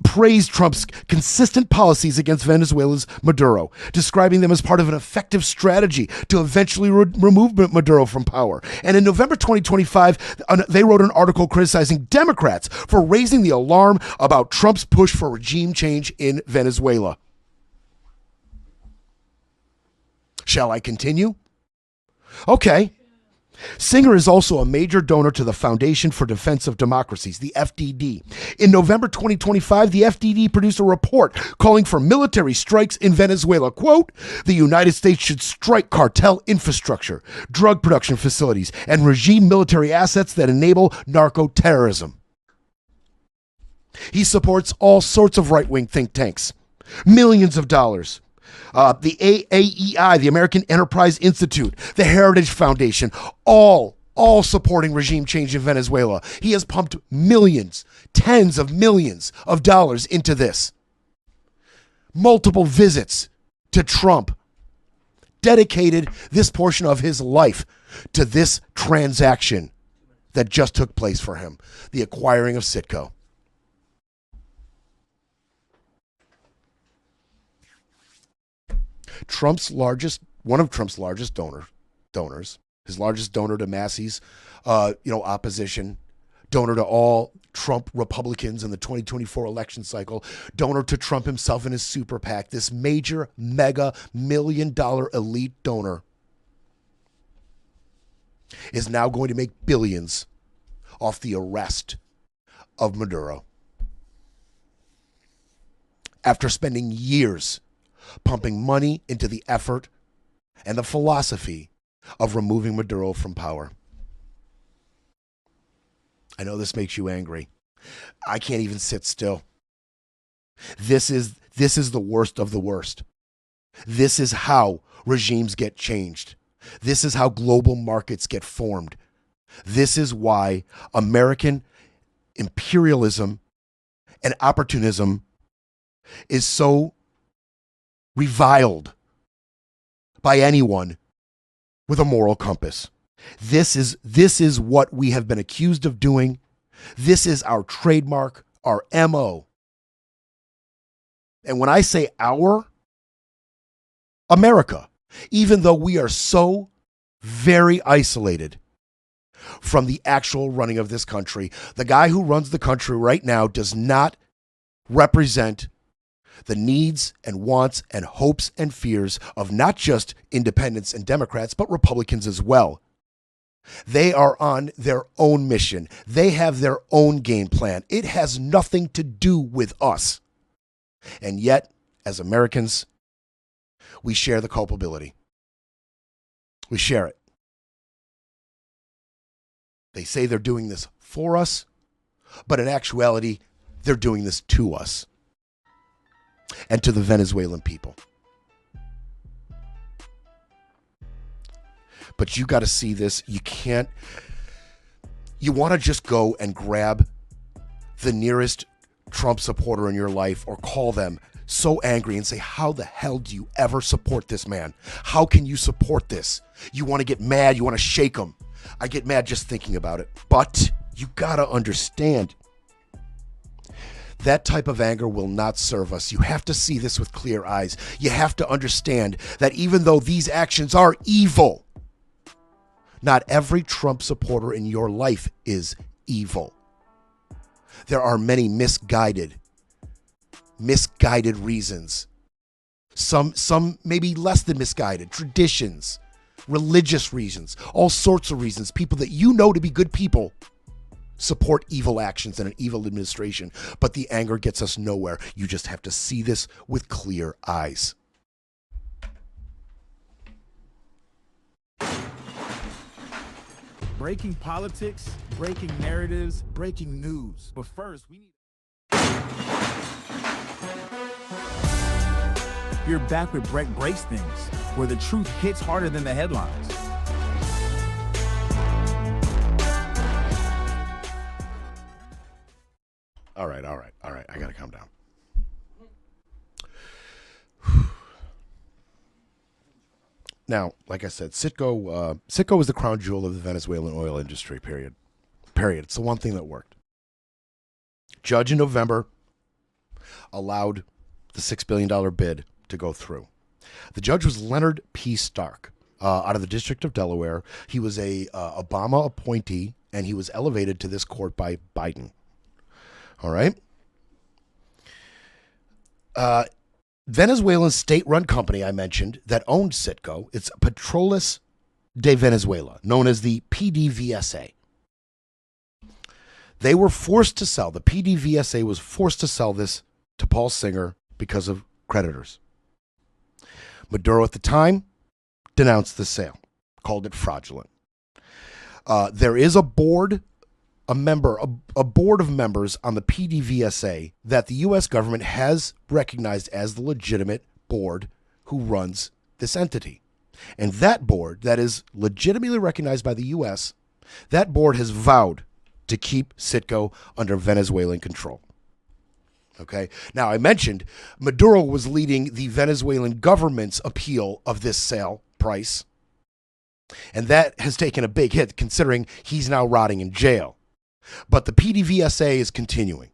praised Trump's consistent policies against Venezuela's Maduro, describing them as part of an effective strategy to eventually remove Maduro from power. And in November 2025, they wrote an article criticizing Democrats for raising the alarm about Trump's push for regime change in Venezuela. Shall I continue? Okay. Singer is also a major donor to the Foundation for Defense of Democracies, the FDD. In November 2025, the FDD produced a report calling for military strikes in Venezuela. Quote, "The United States should strike cartel infrastructure, drug production facilities, and regime military assets that enable narco-terrorism." He supports all sorts of right-wing think tanks, millions of dollars. The AAEI, the American Enterprise Institute, the Heritage Foundation, all supporting regime change in Venezuela. He has pumped millions, tens of millions of dollars into this. Multiple visits to Trump, dedicated this portion of his life to this transaction that just took place for him, the acquiring of Citgo. One of Trump's largest donors, his largest donor to Massey's, opposition, donor to all Trump Republicans in the 2024 election cycle, donor to Trump himself and his super PAC, this major, mega, million-dollar elite donor is now going to make billions off the arrest of Maduro. After spending years pumping money into the effort and the philosophy of removing Maduro from power. I know this makes you angry. I can't even sit still. This is the worst of the worst. This is how regimes get changed. This is how global markets get formed. This is why American imperialism and opportunism is so reviled by anyone with a moral compass. This is what we have been accused of doing. This is our trademark, our MO. And when I say our, America, even though we are so very isolated from the actual running of this country, the guy who runs the country right now does not represent the needs and wants and hopes and fears of not just independents and Democrats, but Republicans as well. They are on their own mission. They have their own game plan. It has nothing to do with us. And yet, as Americans, we share the culpability. We share it. They say they're doing this for us, but in actuality, they're doing this to us and to the Venezuelan people. But you got to see this. You can't. You want to just go and grab the nearest Trump supporter in your life or call them so angry and say, how the hell do you ever support this man? How can you support this? You want to get mad. You want to shake them. I get mad just thinking about it. But you got to understand, that type of anger will not serve us. You have to see this with clear eyes. You have to understand that even though these actions are evil, not every Trump supporter in your life is evil. There are many misguided reasons. Some maybe less than misguided, traditions, religious reasons, all sorts of reasons. People that you know to be good people support evil actions and an evil administration, but the anger gets us nowhere. You just have to see this with clear eyes. Breaking politics, breaking narratives, breaking news. But first, we need... You're back with Brett Breaks Things, where the truth hits harder than the headlines. All right. I got to calm down. Now, like I said, Citgo was the crown jewel of the Venezuelan oil industry, period. It's the one thing that worked. Judge in November allowed the $6 billion bid to go through. The judge was Leonard P. Stark out of the District of Delaware. He was a Obama appointee, and he was elevated to this court by Biden. All right? Venezuelan state-run company I mentioned that owned Citgo, it's Petróleos de Venezuela, known as the PDVSA. They were forced to sell. The PDVSA was forced to sell this to Paul Singer because of creditors. Maduro at the time denounced the sale, called it fraudulent. There is a board, a board of members on the PDVSA that the U.S. government has recognized as the legitimate board who runs this entity. And that board, that is legitimately recognized by the U.S., that board has vowed to keep Citgo under Venezuelan control. Okay. Now, I mentioned Maduro was leading the Venezuelan government's appeal of this sale price. And that has taken a big hit considering he's now rotting in jail. But the PDVSA is continuing.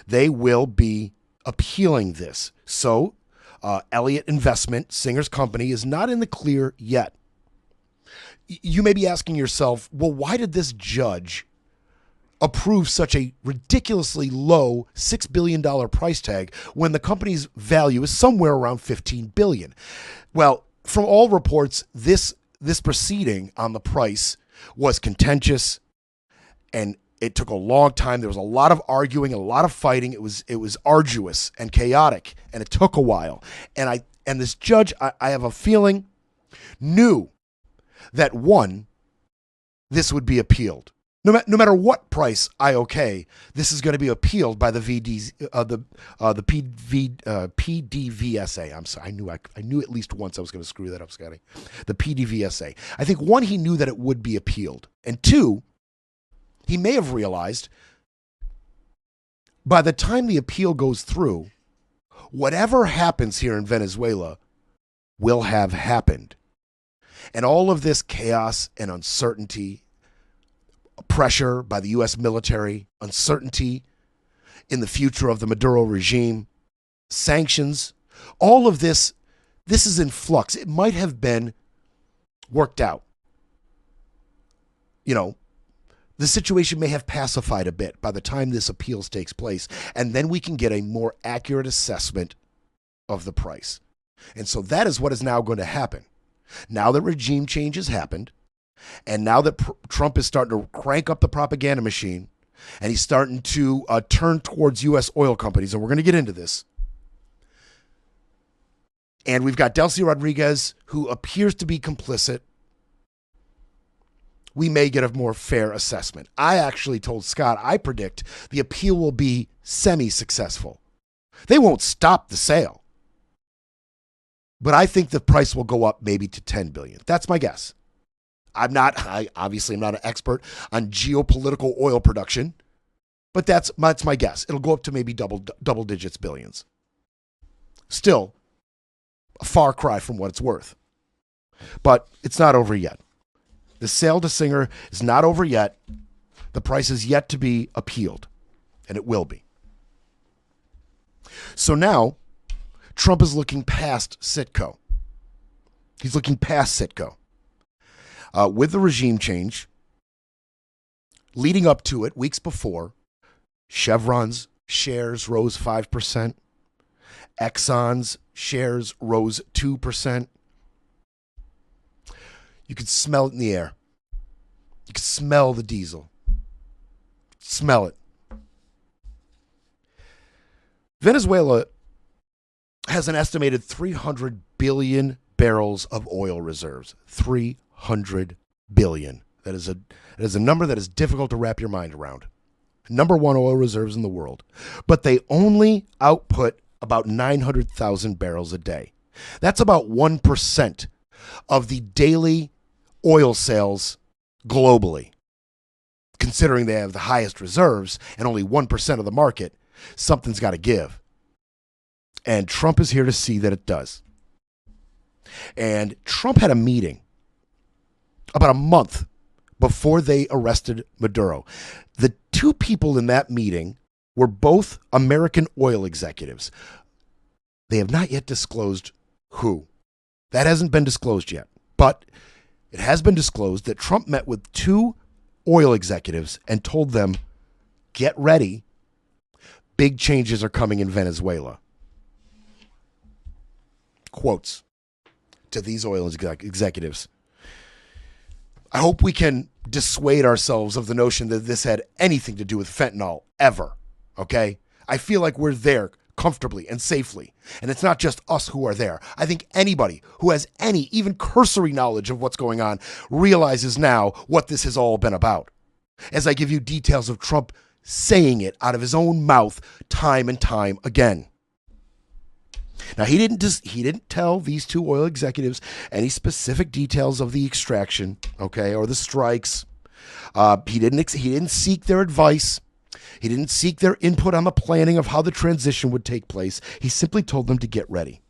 They will be appealing this. So, Elliott Investment, Singer's company, is not in the clear yet. You may be asking yourself, well, why did this judge approve such a ridiculously low $6 billion price tag when the company's value is somewhere around $15 billion? Well, from all reports, this proceeding on the price was contentious, and it took a long time. There was a lot of arguing, a lot of fighting. It was arduous and chaotic, and it took a while. And this judge, I have a feeling, knew that one, this would be appealed. No matter what price I okay, this is going to be appealed by the PDVSA. I'm sorry, I knew at least once I was going to screw that up, Scotty. The PDVSA. I think one, he knew that it would be appealed, and two, he may have realized by the time the appeal goes through, whatever happens here in Venezuela will have happened, and all of this chaos and uncertainty, pressure by the U.S. military, uncertainty in the future of the Maduro regime, sanctions, all of this is in flux. It might have been worked out. You know, the situation may have pacified a bit by the time this appeals takes place, and then we can get a more accurate assessment of the price. And so that is what is now going to happen. Now that regime change has happened, and now that Trump is starting to crank up the propaganda machine, and he's starting to turn towards U.S. oil companies, and we're going to get into this. And we've got Delcy Rodriguez, who appears to be complicit. We may get a more fair assessment. I actually told Scott, I predict the appeal will be semi-successful. They won't stop the sale. But I think the price will go up maybe to $10 billion. That's my guess. Obviously I'm not an expert on geopolitical oil production, but that's my guess. It'll go up to maybe double digits billions. Still a far cry from what it's worth. But it's not over yet. The sale to Singer is not over yet. The price is yet to be appealed, and it will be. So now, Trump is looking past Citgo. He's looking past Citgo. With the regime change, leading up to it, weeks before, Chevron's shares rose 5%. Exxon's shares rose 2%. You could smell it in the air. You could smell the diesel. Smell it. Venezuela has an estimated 300 billion barrels of oil reserves. 300 billion. That is a number that is difficult to wrap your mind around. Number one oil reserves in the world. But they only output about 900,000 barrels a day. That's about 1% of the daily oil sales globally. Considering they have the highest reserves and only 1% of the market, something's got to give. And Trump is here to see that it does. And Trump had a meeting about a month before they arrested Maduro. The two people in that meeting were both American oil executives. They have not yet disclosed who. That hasn't been disclosed yet. But it has been disclosed that Trump met with two oil executives and told them, get ready. Big changes are coming in Venezuela. Quotes to these oil executives. I hope we can dissuade ourselves of the notion that this had anything to do with fentanyl ever. Okay? I feel like we're there comfortably and safely. And it's not just us who are there. I think anybody who has any, even cursory knowledge of what's going on realizes now what this has all been about. As I give you details of Trump saying it out of his own mouth time and time again. Now, he didn't tell these two oil executives any specific details of the extraction, okay, or the strikes. He didn't seek their advice. He didn't seek their input on the planning of how the transition would take place. He simply told them to get ready.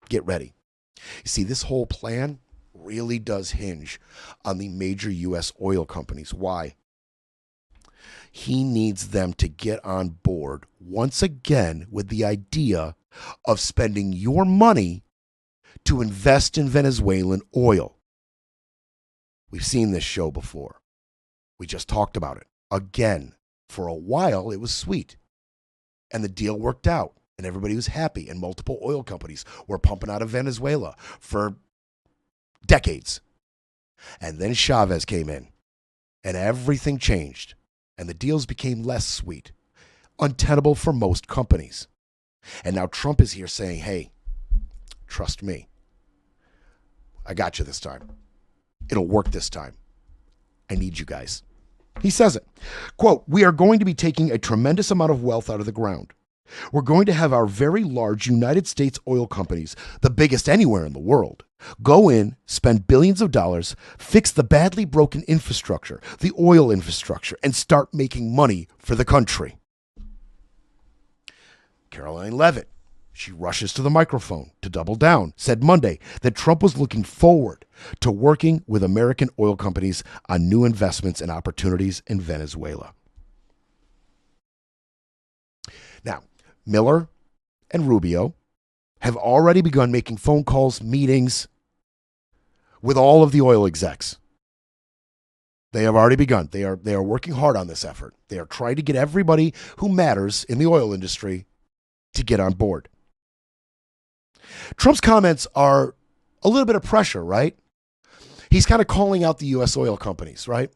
Get ready. You see, this whole plan really does hinge on the major U.S. oil companies. Why? He needs them to get on board once again with the idea of spending your money to invest in Venezuelan oil. We've seen this show before. We just talked about it. Again, for a while, it was sweet. And the deal worked out. And everybody was happy. And multiple oil companies were pumping out of Venezuela for decades. And then Chavez came in. And everything changed. And the deals became less sweet. Untenable for most companies. And now Trump is here saying, hey, trust me. I got you this time. It'll work this time. I need you guys. He says it. Quote, we are going to be taking a tremendous amount of wealth out of the ground. We're going to have our very large United States oil companies, the biggest anywhere in the world, go in, spend billions of dollars, fix the badly broken infrastructure, the oil infrastructure, and start making money for the country. Caroline Leavitt, she rushes to the microphone to double down, said Monday that Trump was looking forward to working with American oil companies on new investments and opportunities in Venezuela. Now, Miller and Rubio have already begun making phone calls, meetings with all of the oil execs. They have already begun. They are working hard on this effort. They are trying to get everybody who matters in the oil industry to get on board. Trump's comments are a little bit of pressure, right? He's kind of calling out the U.S. oil companies, right?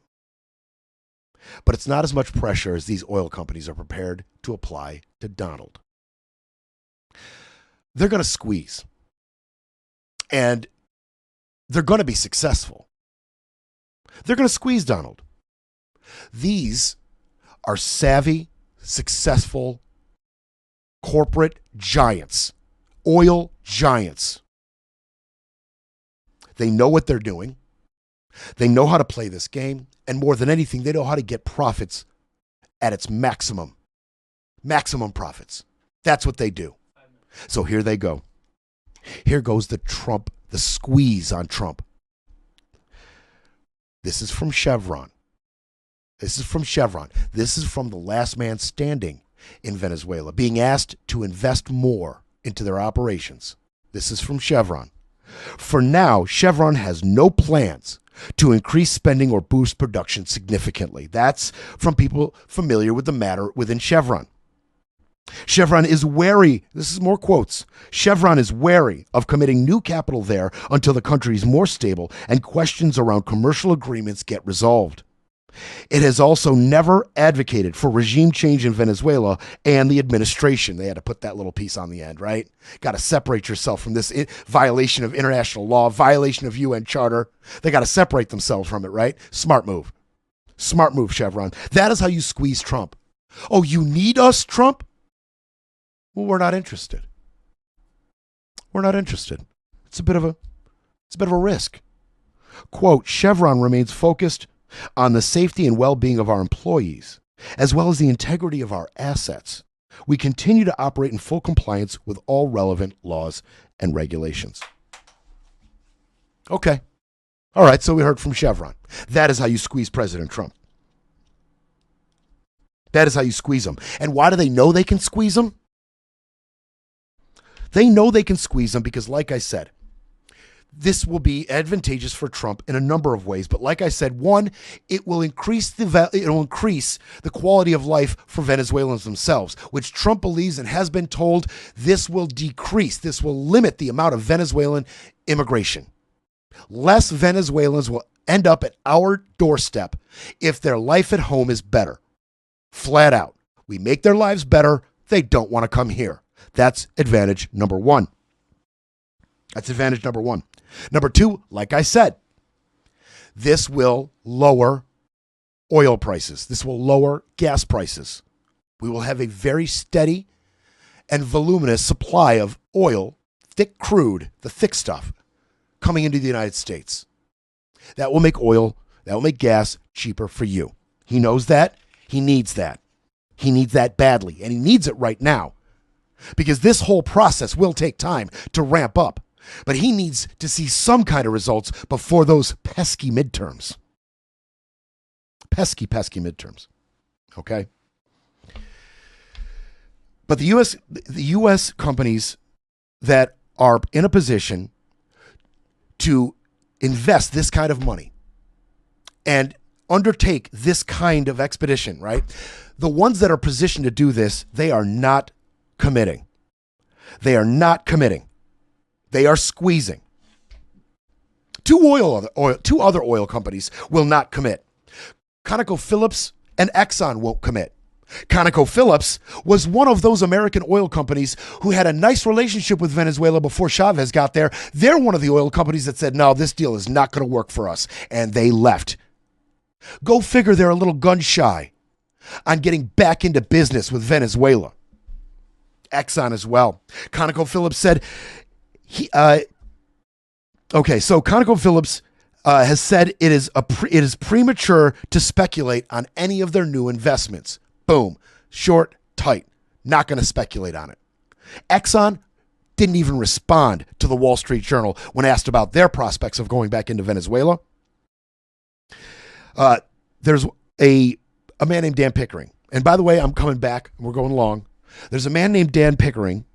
But it's not as much pressure as these oil companies are prepared to apply to Donald. They're going to squeeze. And they're going to be successful. They're going to squeeze Donald. These are savvy, successful corporate giants, oil giants. They know what they're doing. They know how to play this game. And more than anything, they know how to get profits at its maximum. Maximum profits. That's what they do. So here they go. Here goes the squeeze on Trump. This is from Chevron. This is from the last man standing in Venezuela, being asked to invest more into their operations. This is from Chevron. For now, Chevron has no plans to increase spending or boost production significantly. That's from people familiar with the matter within Chevron. Chevron is wary, this is more quotes, Chevron is wary of committing new capital there until the country is more stable and questions around commercial agreements get resolved. It has also never advocated for regime change in Venezuela and the administration. They had to put that little piece on the end, right? Got to separate yourself from this violation of international law, violation of UN charter. They got to separate themselves from it, right? Smart move. Smart move, Chevron. That is how you squeeze Trump. Oh, you need us, Trump? Well, we're not interested. We're not interested. It's a bit of a risk. Quote, Chevron remains focused on the safety and well-being of our employees, as well as the integrity of our assets. We continue to operate in full compliance with all relevant laws and regulations. Okay. All right, so we heard from Chevron. That is how you squeeze President Trump. That is how you squeeze him. And why do they know they can squeeze him? They know they can squeeze him because, like I said, this will be advantageous for Trump in a number of ways. But like I said, one, it will increase the quality of life for Venezuelans themselves, which Trump believes and has been told this will decrease. This will limit the amount of Venezuelan immigration. Less Venezuelans will end up at our doorstep if their life at home is better. Flat out. We make their lives better. They don't want to come here. That's advantage number one. That's advantage number one. Number two, like I said, this will lower oil prices. This will lower gas prices. We will have a very steady and voluminous supply of oil, thick crude, the thick stuff, coming into the United States. That will make oil, that will make gas cheaper for you. He knows that. He needs that. He needs that badly, and he needs it right now. Because this whole process will take time to ramp up. But he needs to see some kind of results before those pesky midterms. Pesky midterms. Okay? But the U.S. companies that are in a position to invest this kind of money and undertake this kind of expedition, right? The ones that are positioned to do this, they are not committing. They are not committing. They are squeezing. Two other oil companies will not commit. ConocoPhillips and Exxon won't commit. ConocoPhillips was one of those American oil companies who had a nice relationship with Venezuela before Chavez got there. They're one of the oil companies that said, no, this deal is not going to work for us. And they left. Go figure they're a little gun shy on getting back into business with Venezuela. Exxon as well. ConocoPhillips said, so ConocoPhillips has said it is premature to speculate on any of their new investments. Boom. Short, tight. Not going to speculate on it. Exxon didn't even respond to the Wall Street Journal when asked about their prospects of going back into Venezuela. There's a man named Dan Pickering. And by the way, I'm coming back. We're going long. There's a man named Dan Pickering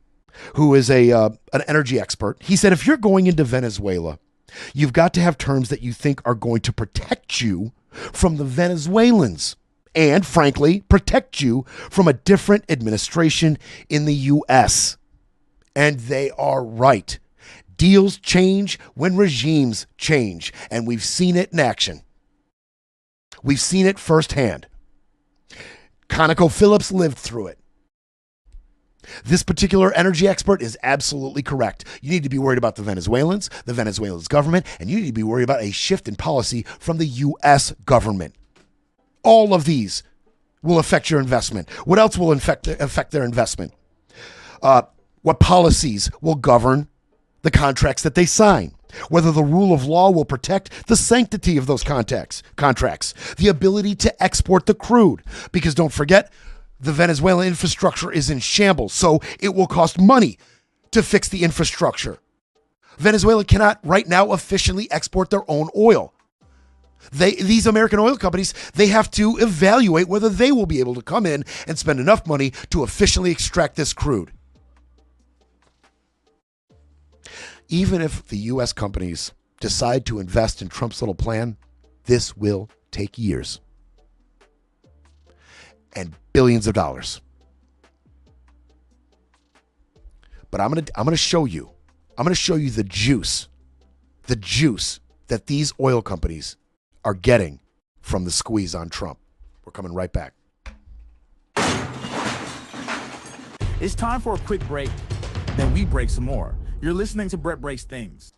who is an energy expert. He said, if you're going into Venezuela, you've got to have terms that you think are going to protect you from the Venezuelans and, frankly, protect you from a different administration in the U.S. And they are right. Deals change when regimes change, and we've seen it in action. We've seen it firsthand. ConocoPhillips lived through it. This particular energy expert is absolutely correct. You need to be worried about the Venezuelans, the Venezuela's government, and you need to be worried about a shift in policy from the U.S. government. All of these will affect your investment. What else will affect their investment? What policies will govern the contracts that they sign? Whether the rule of law will protect the sanctity of those contracts, the ability to export the crude. Because don't forget, the Venezuelan infrastructure is in shambles, so it will cost money to fix the infrastructure. Venezuela cannot right now efficiently export their own oil. These American oil companies, they have to evaluate whether they will be able to come in and spend enough money to efficiently extract this crude. Even if the U.S. companies decide to invest in Trump's little plan, this will take years and billions of dollars. But I'm gonna show you. I'm gonna show you the juice that these oil companies are getting from the squeeze on Trump. We're coming right back. It's time for a quick break, then we break some more. You're listening to Brett Breaks Things.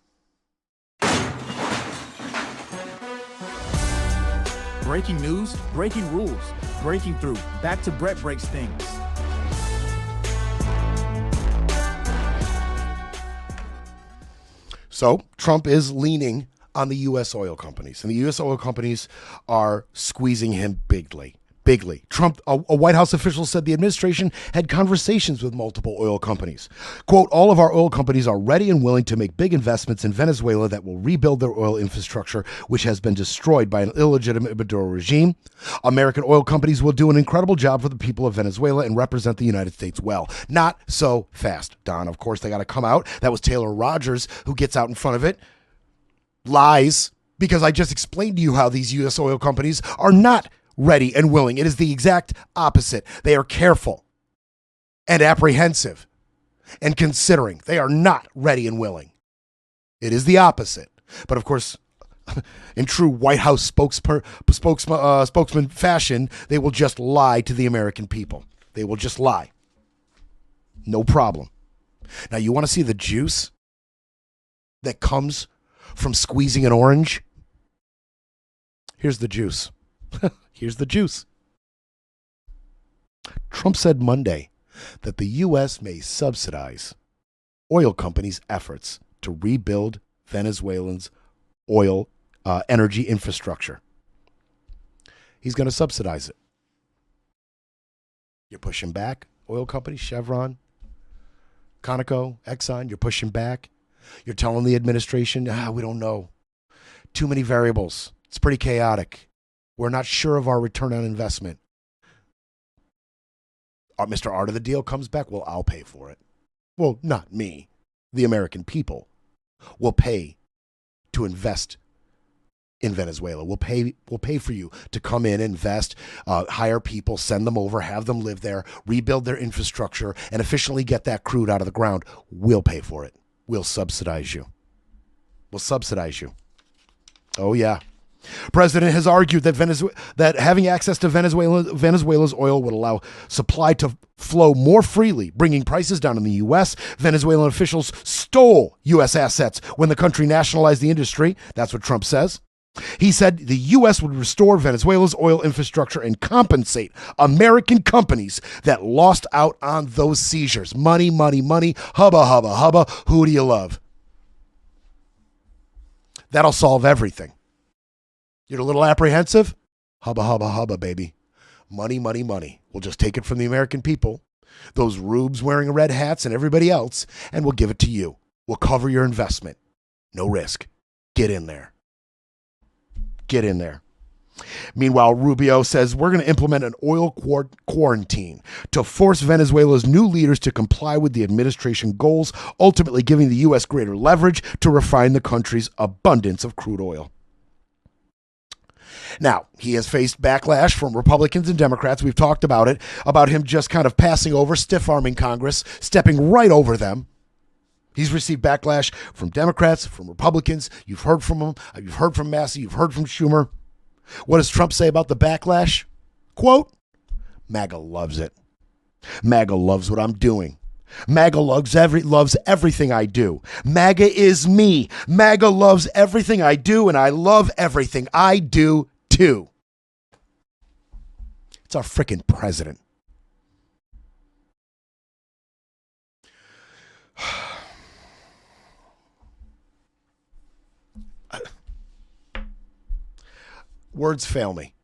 Breaking news, breaking rules, breaking through. Back to Brett Breaks Things. So Trump is leaning on the U.S. oil companies, and the U.S. oil companies are squeezing him bigly. Trump, a White House official said the administration had conversations with multiple oil companies. Quote, all of our oil companies are ready and willing to make big investments in Venezuela that will rebuild their oil infrastructure, which has been destroyed by an illegitimate Maduro regime. American oil companies will do an incredible job for the people of Venezuela and represent the United States well. Not so fast, Don. Of course, they got to come out. That was Taylor Rogers who gets out in front of it. Lies, because I just explained to you how these U.S. oil companies are not ready and willing. It is the exact opposite. They are careful and apprehensive and considering. They are not ready and willing. It is the opposite. But of course, in true White House spokesman fashion, they will just lie to the American people. They will just lie. No problem. Now, you want to see the juice that comes from squeezing an orange? Here's the juice. Here's the juice. Trump said Monday that the U.S. may subsidize oil companies' efforts to rebuild Venezuelans' oil energy infrastructure. He's going to subsidize it. You're pushing back, oil companies, Chevron, Conoco, Exxon, you're pushing back. You're telling the administration, we don't know. Too many variables. It's pretty chaotic. We're not sure of our return on investment. Mr. Art of the Deal comes back. Well, I'll pay for it. Well, not me. The American people will pay to invest in Venezuela. We'll pay for you to come in, invest, hire people, send them over, have them live there, rebuild their infrastructure, and efficiently get that crude out of the ground. We'll pay for it. We'll subsidize you. We'll subsidize you. Oh, yeah. President has argued that having access to Venezuela's oil would allow supply to flow more freely, bringing prices down in the U.S. Venezuelan officials stole U.S. assets when the country nationalized the industry. That's what Trump says. He said the U.S. would restore Venezuela's oil infrastructure and compensate American companies that lost out on those seizures. Money, money, money. Hubba, hubba, hubba. Who do you love? That'll solve everything. You're a little apprehensive? Hubba, hubba, hubba, baby. Money, money, money. We'll just take it from the American people, those rubes wearing red hats and everybody else, and we'll give it to you. We'll cover your investment. No risk. Get in there. Get in there. Meanwhile, Rubio says we're going to implement an oil quarantine to force Venezuela's new leaders to comply with the administration goals, ultimately giving the U.S. greater leverage to refine the country's abundance of crude oil. Now, he has faced backlash from Republicans and Democrats. We've talked about it, about him just kind of passing over, stiff-arming Congress, stepping right over them. He's received backlash from Democrats, from Republicans. You've heard from him. You've heard from Massey. You've heard from Schumer. What does Trump say about the backlash? Quote, MAGA loves it. MAGA loves what I'm doing. MAGA loves everything I do. MAGA is me. MAGA loves everything I do, and I love everything I do too. It's our frickin' president. Words fail me.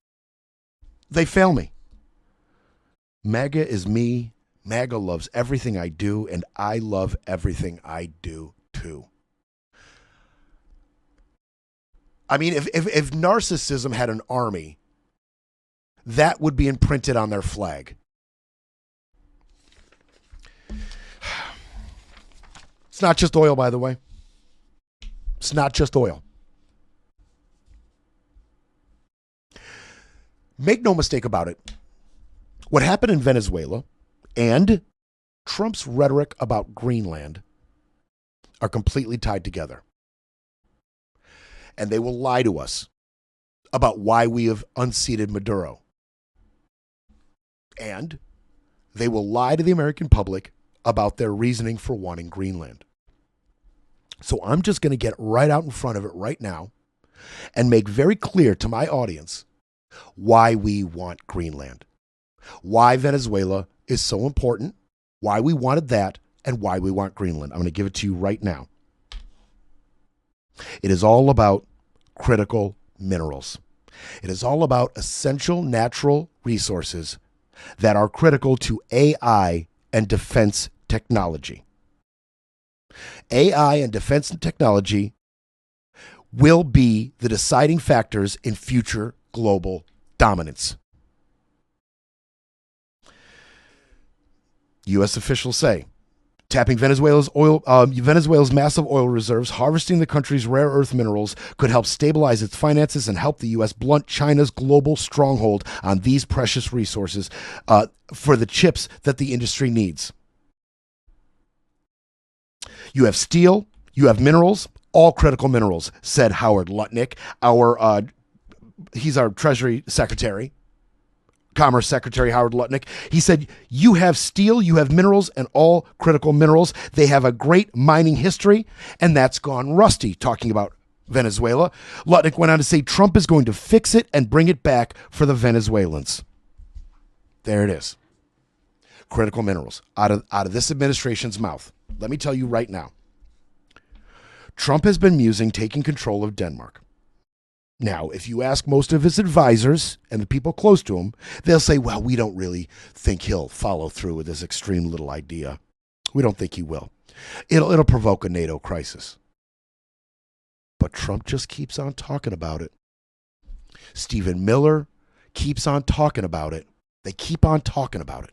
They fail me. MAGA is me. MAGA loves everything I do, and I love everything I do too. I mean, if narcissism had an army, that would be imprinted on their flag. It's not just oil, by the way. It's not just oil. Make no mistake about it. What happened in Venezuela and Trump's rhetoric about Greenland are completely tied together. And they will lie to us about why we have unseated Maduro. And they will lie to the American public about their reasoning for wanting Greenland. So I'm just going to get right out in front of it right now and make very clear to my audience why we want Greenland, why Venezuela is so important, why we wanted that, and why we want Greenland. I'm going to give it to you right now. It is all about critical minerals. It is all about essential natural resources that are critical to AI and defense technology. AI and defense technology will be the deciding factors in future global dominance. U.S. officials say tapping Venezuela's massive oil reserves, harvesting the country's rare earth minerals could help stabilize its finances and help the U.S. blunt China's global stronghold on these precious resources for the chips that the industry needs. You have steel, you have minerals, all critical minerals, said Howard Lutnick, he's our Treasury Secretary, Commerce Secretary Howard Lutnick. He said, you have steel, you have minerals, and all critical minerals. They have a great mining history, and that's gone rusty, talking about Venezuela. Lutnick went on to say Trump is going to fix it and bring it back for the Venezuelans. There it is. Critical minerals out of this administration's mouth. Let me tell you right now. Trump has been musing taking control of Denmark. Now, if you ask most of his advisors and the people close to him, they'll say, well, we don't really think he'll follow through with this extreme little idea. We don't think he will. It'll provoke a NATO crisis. But Trump just keeps on talking about it. Stephen Miller keeps on talking about it. They keep on talking about it.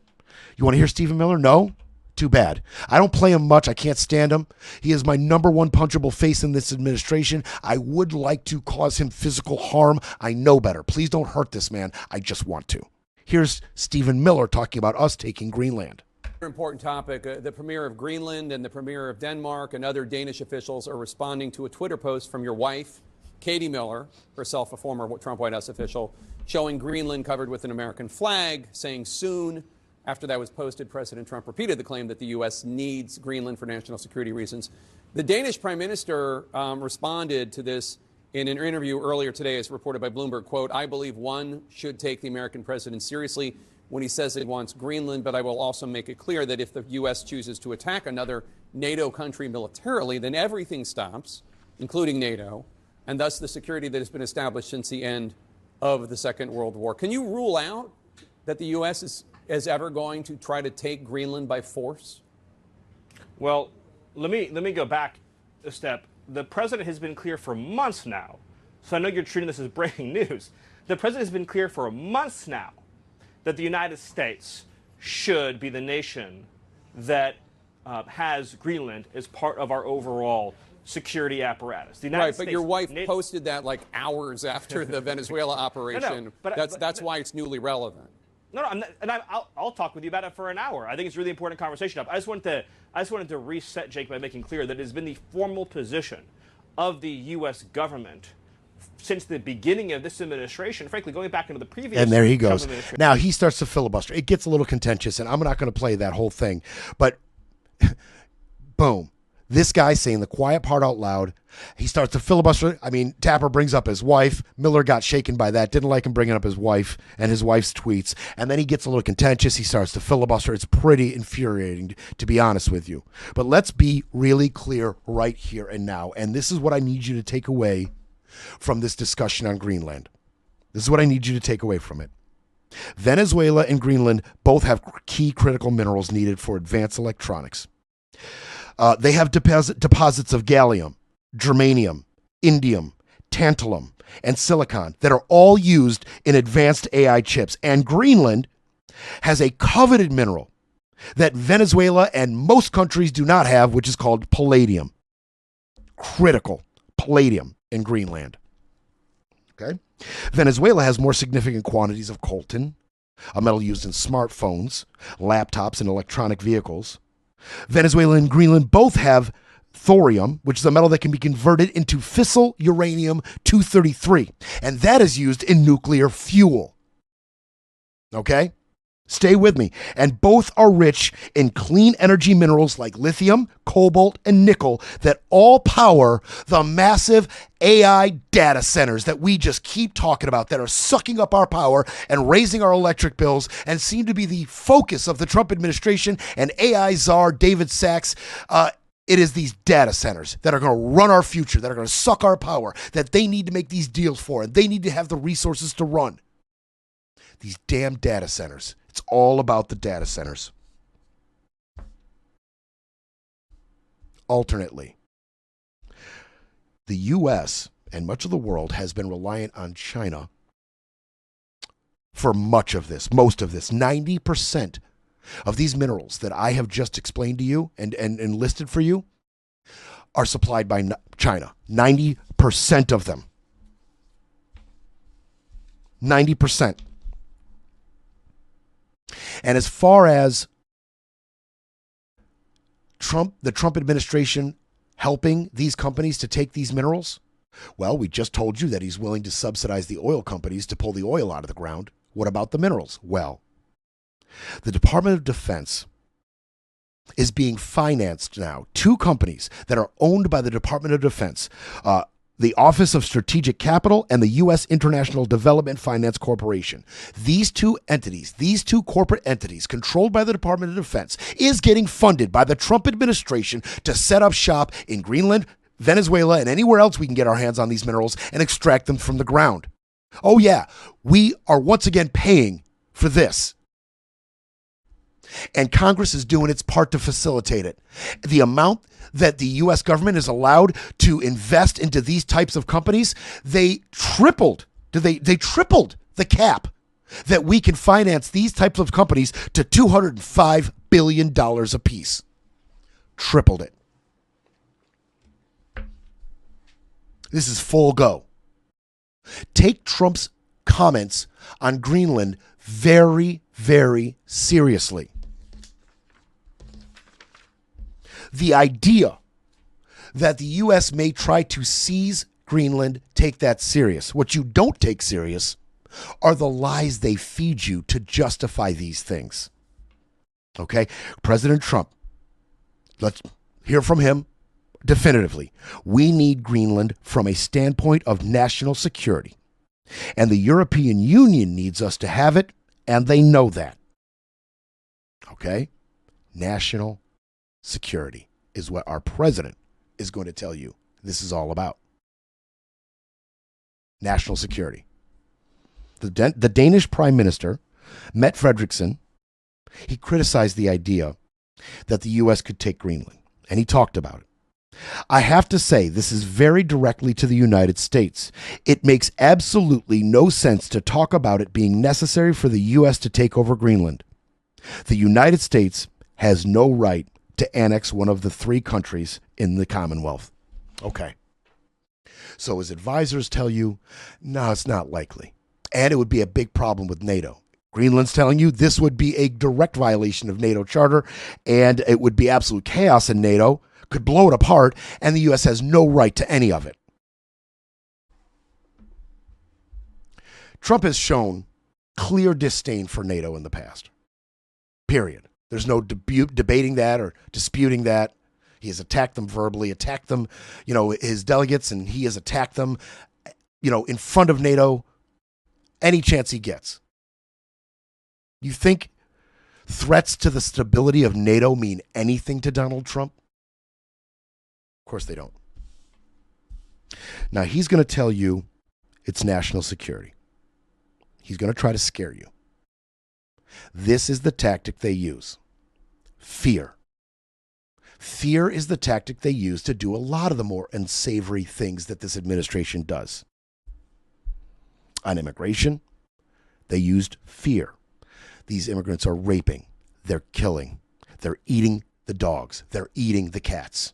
You want to hear Stephen Miller? No? Too bad. I don't play him much. I can't stand him. He is my number one punchable face in this administration. I would like to cause him physical harm. I know better. Please don't hurt this man. I just want to. Here's Stephen Miller talking about us taking Greenland. Important topic. The premier of Greenland and the premier of Denmark and other Danish officials are responding to a Twitter post from your wife, Katie Miller, herself a former Trump White House official, showing Greenland covered with an American flag, saying soon. After that was posted, President Trump repeated the claim that the U.S. needs Greenland for national security reasons. The Danish prime minister responded to this in an interview earlier today, as reported by Bloomberg, quote, I believe one should take the American president seriously when he says it wants Greenland, but I will also make it clear that if the U.S. chooses to attack another NATO country militarily, then everything stops, including NATO, and thus the security that has been established since the end of the Second World War. Can you rule out that the U.S. is ever going to try to take Greenland by force? Well, let me go back a step. The president has been clear for months now, so I know you're treating this as breaking news. The president has been clear for months now that the United States should be the nation that has Greenland as part of our overall security apparatus. The United States, but your wife posted that like hours after the Venezuela operation. But that's why it's newly relevant. No, no, I'm not, and I'll talk with you about it for an hour. I think it's a really important conversation. I just wanted to reset, Jake, by making clear that it has been the formal position of the U.S. government since the beginning of this administration, frankly, going back into the previous. And there he Trump goes. administration. Now he starts to filibuster. It gets a little contentious, and I'm not going to play that whole thing. But boom, this guy saying the quiet part out loud. He starts to filibuster. I mean, Tapper brings up his wife. Miller got shaken by that. Didn't like him bringing up his wife and his wife's tweets. And then he gets a little contentious. He starts to filibuster. It's pretty infuriating, to be honest with you. But let's be really clear right here and now. And this is what I need you to take away from this discussion on Greenland. This is what I need you to take away from it. Venezuela and Greenland both have key critical minerals needed for advanced electronics. They have deposits of gallium, germanium, indium, tantalum, and silicon that are all used in advanced AI chips. And Greenland has a coveted mineral that Venezuela and most countries do not have, which is called palladium. Critical palladium in Greenland. Okay? Venezuela has more significant quantities of coltan, a metal used in smartphones, laptops, and electronic vehicles. Venezuela and Greenland both have thorium, which is a metal that can be converted into fissile uranium-233, and that is used in nuclear fuel. Okay? Stay with me. And both are rich in clean energy minerals like lithium, cobalt, and nickel that all power the massive AI data centers that we just keep talking about that are sucking up our power and raising our electric bills and seem to be the focus of the Trump administration and AI czar David Sachs. It is these data centers that are going to run our future, that are going to suck our power, that they need to make these deals for, and they need to have the resources to run. These damn data centers. It's all about the data centers. Alternately, the U.S. and much of the world has been reliant on China for much of this, most of this. 90% of these minerals that I have just explained to you and listed for you are supplied by China. 90% of them. 90%. And as far as the Trump administration helping these companies to take these minerals, well, we just told you that he's willing to subsidize the oil companies to pull the oil out of the ground. What about the minerals? Well, the Department of Defense is being financed now. Two companies that are owned by the Department of Defense, the Office of Strategic Capital and the U.S. International Development Finance Corporation. These two entities, these two corporate entities controlled by the Department of Defense, is getting funded by the Trump administration to set up shop in Greenland, Venezuela, and anywhere else we can get our hands on these minerals and extract them from the ground. Oh yeah, we are once again paying for this. And Congress is doing its part to facilitate it. The amount that the U.S. government is allowed to invest into these types of companies, they tripled the cap that we can finance these types of companies to $205 billion apiece. Tripled it. This is full go. Take Trump's comments on Greenland very, very seriously. The idea that the U.S. may try to seize Greenland, take that serious. What you don't take serious are the lies they feed you to justify these things. Okay? President Trump, let's hear from him definitively. We need Greenland from a standpoint of national security. And the European Union needs us to have it, and they know that. Okay? National security is what our president is going to tell you this is all about. National security. The Danish Prime Minister, Mette Frederiksen, he criticized the idea that the U.S. could take Greenland, and he talked about it. I have to say, this is very directly to the United States. It makes absolutely no sense to talk about it being necessary for the U.S. to take over Greenland. The United States has no right to annex one of the three countries in the Commonwealth. Okay. So his advisors tell you, no, it's not likely. And it would be a big problem with NATO. Greenland's telling you this would be a direct violation of NATO charter, and it would be absolute chaos in NATO, could blow it apart, and the U.S. has no right to any of it. Trump has shown clear disdain for NATO in the past. Period. There's no debating that or disputing that. He has attacked them verbally, attacked them, his delegates, and he has attacked them, in front of NATO any chance he gets. You think threats to the stability of NATO mean anything to Donald Trump? Of course they don't. Now, he's going to tell you it's national security. He's going to try to scare you. This is the tactic they use. Fear. Fear is the tactic they use to do a lot of the more unsavory things that this administration does. On immigration, they used fear. These immigrants are raping. They're killing. They're eating the dogs. They're eating the cats.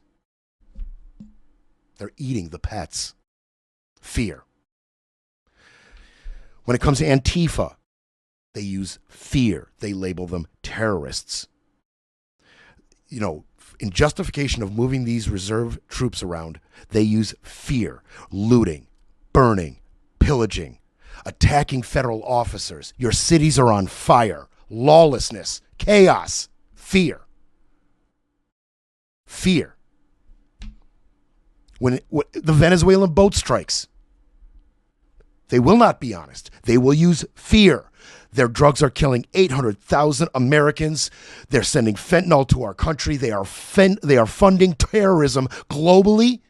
They're eating the pets. Fear. When it comes to Antifa, they use fear. They label them terrorists. In justification of moving these reserve troops around, they use fear, looting, burning, pillaging, attacking federal officers. Your cities are on fire. Lawlessness, chaos, fear. Fear. When the Venezuelan boat strikes, they will not be honest. They will use fear. Their drugs are killing 800,000 Americans. They're sending fentanyl to our country. They are funding terrorism globally.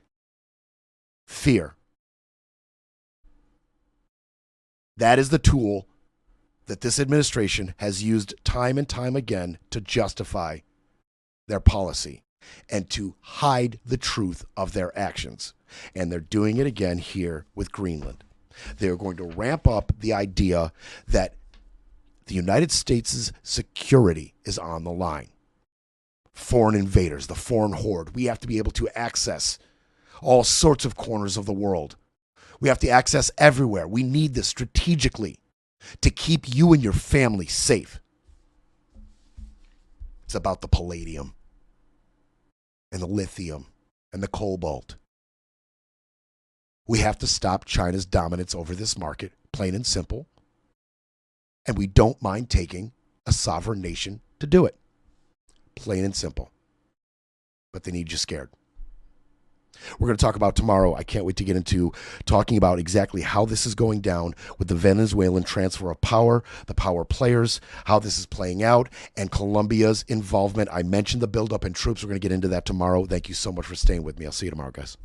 Fear. That is the tool that this administration has used time and time again to justify their policy and to hide the truth of their actions. And they're doing it again here with Greenland. They're going to ramp up the idea that the United States' security is on the line. Foreign invaders, the foreign horde. We have to be able to access all sorts of corners of the world. We have to access everywhere. We need this strategically to keep you and your family safe. It's about the palladium and the lithium and the cobalt. We have to stop China's dominance over this market, plain and simple. And we don't mind taking a sovereign nation to do it. Plain and simple. But they need you scared. We're going to talk about tomorrow. I can't wait to get into talking about exactly how this is going down with the Venezuelan transfer of power, the power players, how this is playing out, and Colombia's involvement. I mentioned the buildup in troops. We're going to get into that tomorrow. Thank you so much for staying with me. I'll see you tomorrow, guys.